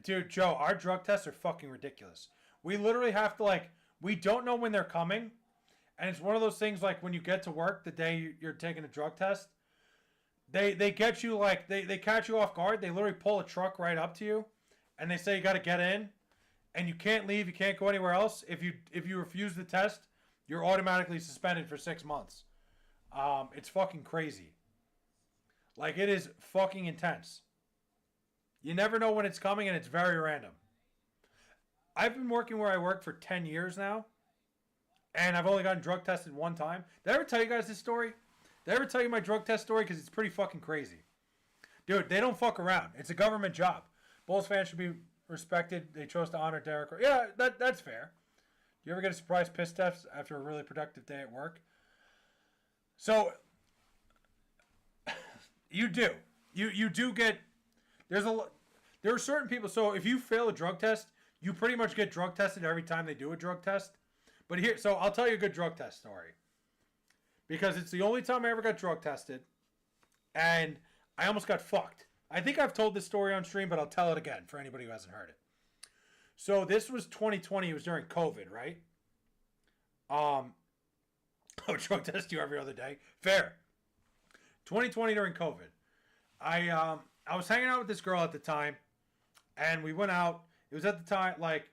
dude, Joe, our drug tests are fucking ridiculous. We literally have to we don't know when they're coming, and it's one of those things when you get to work the day you're taking a drug test, They get you like they catch you off guard. They literally pull a truck right up to you, and they say you got to get in, and you can't leave. You can't go anywhere else. If you refuse the test, you're automatically suspended for 6 months. It's fucking crazy. Like, it is fucking intense. You never know when it's coming, and it's very random. I've been working where I work for 10 years now, and I've only gotten drug tested one time. Did I ever tell you guys this story? Did I ever tell you my drug test story? Because it's pretty fucking crazy. Dude, they don't fuck around. It's a government job. Bulls fans should be respected. They chose to honor Derek. Yeah, that's fair. Do you ever get a surprise piss test after a really productive day at work? So, you do. You do get... There are certain people... So, if you fail a drug test, you pretty much get drug tested every time they do a drug test. But here... So, I'll tell you a good drug test story. Because it's the only time I ever got drug tested. And I almost got fucked. I think I've told this story on stream, but I'll tell it again for anybody who hasn't heard it. So this was 2020. It was during COVID, right? I would drug test you every other day. Fair. 2020 during COVID. I was hanging out with this girl at the time. And we went out. It was at the time, like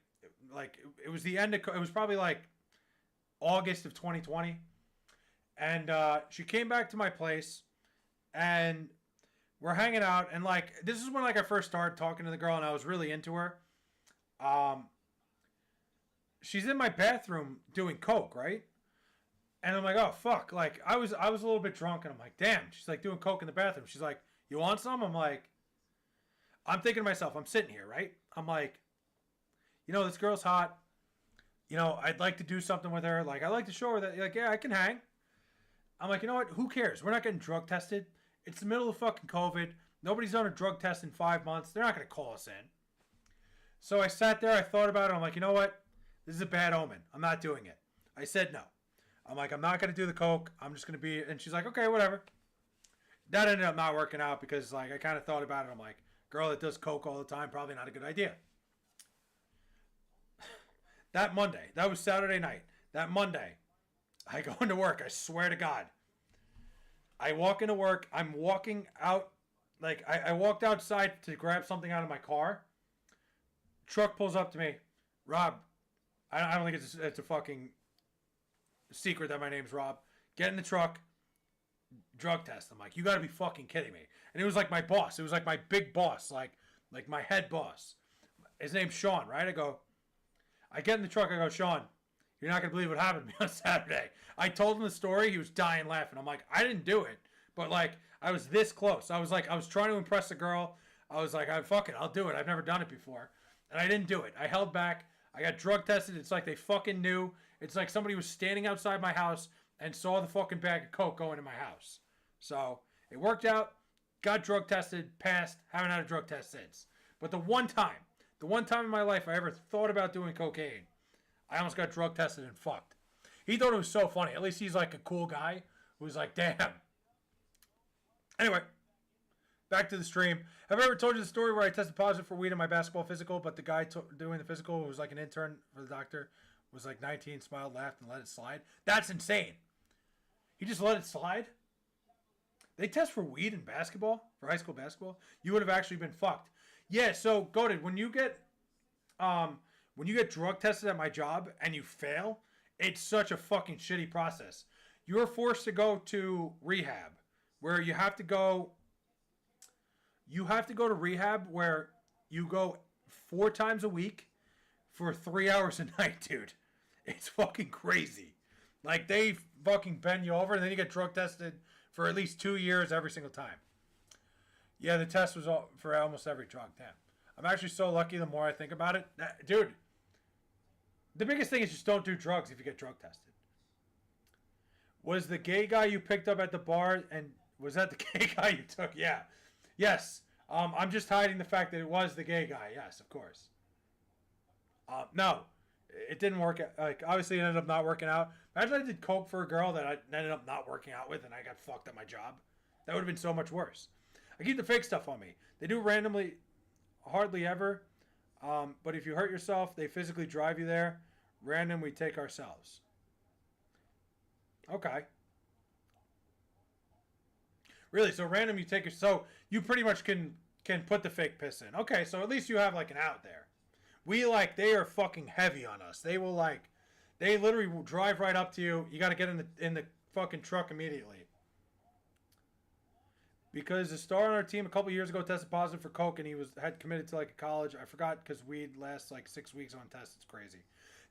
it was the end of... It was probably like August of 2020. And she came back to my place, and we're hanging out. And like, this is when like I first started talking to the girl, and I was really into her. She's in my bathroom doing coke, right? And I'm like, oh fuck! Like I was a little bit drunk, and I'm like, damn. She's like doing coke in the bathroom. She's like, you want some? I'm like, I'm thinking to myself, I'm sitting here, right? I'm like, this girl's hot. I'd like to do something with her. Like, I like to show her that, like, yeah, I can hang. I'm like, you know what? Who cares? We're not getting drug tested. It's the middle of fucking COVID. Nobody's done a drug test in 5 months. They're not going to call us in. So I sat there. I thought about it. I'm like, you know what? This is a bad omen. I'm not doing it. I said no. I'm like, I'm not going to do the coke. I'm just going to be... And she's like, okay, whatever. That ended up not working out because, like, I kind of thought about it. I'm like, girl that does coke all the time, probably not a good idea. That Monday, that was Saturday night. That Monday, I go into work. I swear to God. I walk into work. I'm walking out. Like, I walked outside to grab something out of my car. Truck pulls up to me. Rob, I don't think it's a fucking secret that my name's Rob. Get in the truck. Drug test. I'm like, you got to be fucking kidding me. And it was like my boss. It was like my big boss. Like my head boss. His name's Sean, right? I get in the truck. I go, Sean, you're not going to believe what happened to me on Saturday. I told him the story. He was dying laughing. I'm like, I didn't do it. But, like, I was this close. I was trying to impress a girl. I was like, I'll do it. I've never done it before. And I didn't do it. I held back. I got drug tested. It's like they fucking knew. It's like somebody was standing outside my house and saw the fucking bag of coke going in my house. So, it worked out. Got drug tested. Passed. Haven't had a drug test since. But the one time in my life I ever thought about doing cocaine, I almost got drug tested and fucked. He thought it was so funny. At least he's like a cool guy who's like, damn. Anyway, back to the stream. Have I ever told you the story where I tested positive for weed in my basketball physical, but the guy doing the physical, who was like an intern for the doctor, was like 19, smiled, laughed, and let it slide? That's insane. He just let it slide? They test for weed in basketball, for high school basketball? You would have actually been fucked. Yeah, so, Goated, when you get drug tested at my job and you fail, it's such a fucking shitty process. You're forced to go to rehab, where you have to go to rehab where you go 4 times a week for 3 hours a night, dude. It's fucking crazy. Like, they fucking bend you over, and then you get drug tested for at least 2 years every single time. Yeah, the test was for almost every drug. Damn. I'm actually so lucky the more I think about it. Dude, the biggest thing is just don't do drugs if you get drug tested. Was the gay guy you picked up at the bar, and was that the gay guy you took? Yeah. Yes. I'm just hiding the fact that it was the gay guy. Yes, of course. No. It didn't work. Like, obviously, it ended up not working out. Imagine I did coke for a girl that I ended up not working out with, and I got fucked at my job. That would have been so much worse. I keep the fake stuff on me. They do randomly, hardly ever. But if you hurt yourself, they physically drive you there. Random, we take ourselves. Okay. Really? So random, you take it. So you pretty much can put the fake piss in. Okay, so at least you have like an out there. We like they are fucking heavy on us. They will like, they literally will drive right up to you. You got to get in the fucking truck immediately. Because the star on our team a couple years ago tested positive for coke and he had committed to like a college. I forgot because weed lasts like 6 weeks on tests. It's crazy.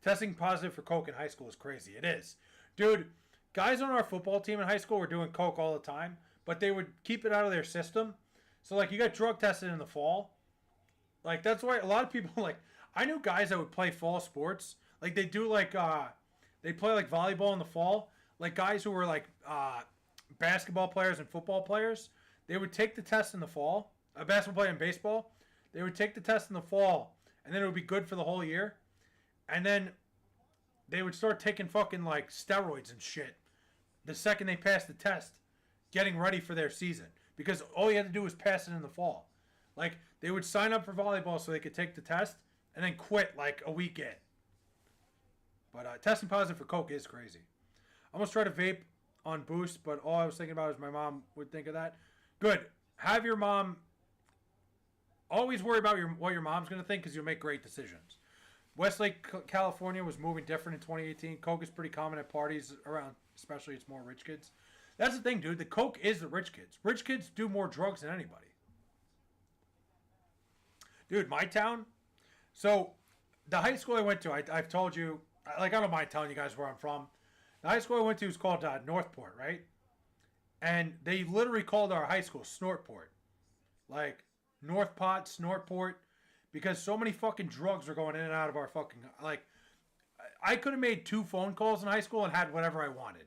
Testing positive for coke in high school is crazy. It is, dude. Guys on our football team in high school were doing coke all the time, but they would keep it out of their system. So like you got drug tested in the fall. Like that's why a lot of people like I knew guys that would play fall sports. Like they do like they play like volleyball in the fall. Like guys who were like basketball players and football players. They would take the test in the fall. A basketball player in baseball, they would take the test in the fall, and then it would be good for the whole year. And then they would start taking fucking like steroids and shit the second they passed the test, getting ready for their season. Because all you had to do was pass it in the fall. Like they would sign up for volleyball so they could take the test and then quit like a week in. But testing positive for coke is crazy. I almost tried to vape on Boost, but all I was thinking about is my mom would think of that. Good. Have your mom always worry about what your mom's going to think because you'll make great decisions. Westlake, California was moving different in 2018. Coke is pretty common at parties around, especially it's more rich kids. That's the thing, dude. The coke is the rich kids. Rich kids do more drugs than anybody. Dude, my town. So, the high school I went to, I've told you, like I don't mind telling you guys where I'm from. The high school I went to is called Northport, right? And they literally called our high school Snortport. Like, Northport, Snortport. Because so many fucking drugs were going in and out of our fucking... Like, I could have made 2 phone calls in high school and had whatever I wanted.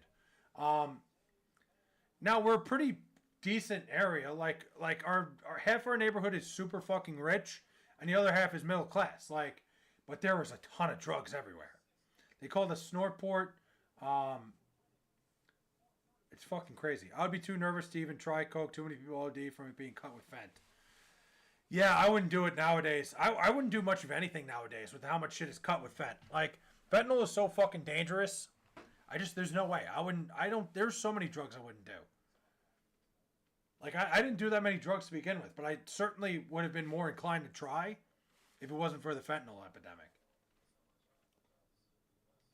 Now, we're a pretty decent area. Like our half our neighborhood is super fucking rich. And the other half is middle class. Like, but there was a ton of drugs everywhere. They called us Snortport. It's fucking crazy. I would be too nervous to even try coke. Too many people OD from it being cut with fent. Yeah, I wouldn't do it nowadays. I wouldn't do much of anything nowadays with how much shit is cut with fent. Like, fentanyl is so fucking dangerous. There's no way. There's so many drugs I wouldn't do. Like, I didn't do that many drugs to begin with, but I certainly would have been more inclined to try if it wasn't for the fentanyl epidemic.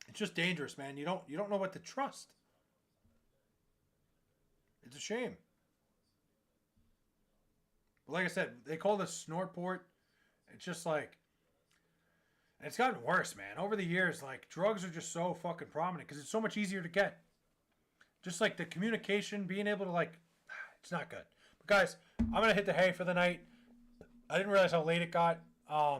It's just dangerous, man. You don't know what to trust. It's a shame. But like I said, they called us Snortport. It's just like... And it's gotten worse, man. Over the years, like, drugs are just so fucking prominent because it's so much easier to get. Just like the communication, being able to, like... It's not good. But guys, I'm going to hit the hay for the night. I didn't realize how late it got. I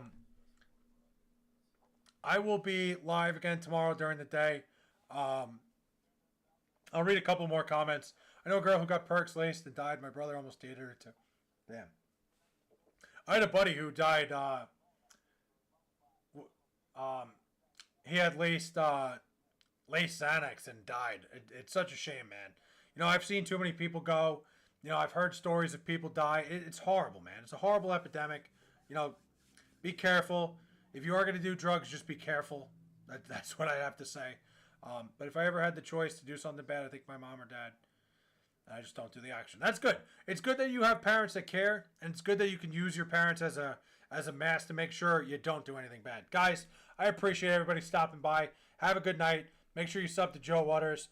will be live again tomorrow during the day. I'll read a couple more comments. I know a girl who got perks laced and died. My brother almost dated her too. Damn. I had a buddy who died. He had laced Xanax and died. It's such a shame, man. You know, I've seen too many people go. You know, I've heard stories of people die. It's horrible, man. It's a horrible epidemic. You know, be careful. If you are going to do drugs, just be careful. That's what I have to say. But if I ever had the choice to do something bad, I think my mom or dad. I just don't do the action. That's good. It's good that you have parents that care, and it's good that you can use your parents as a mask to make sure you don't do anything bad. Guys, I appreciate everybody stopping by. Have a good night. Make sure you sub to Joe Waters.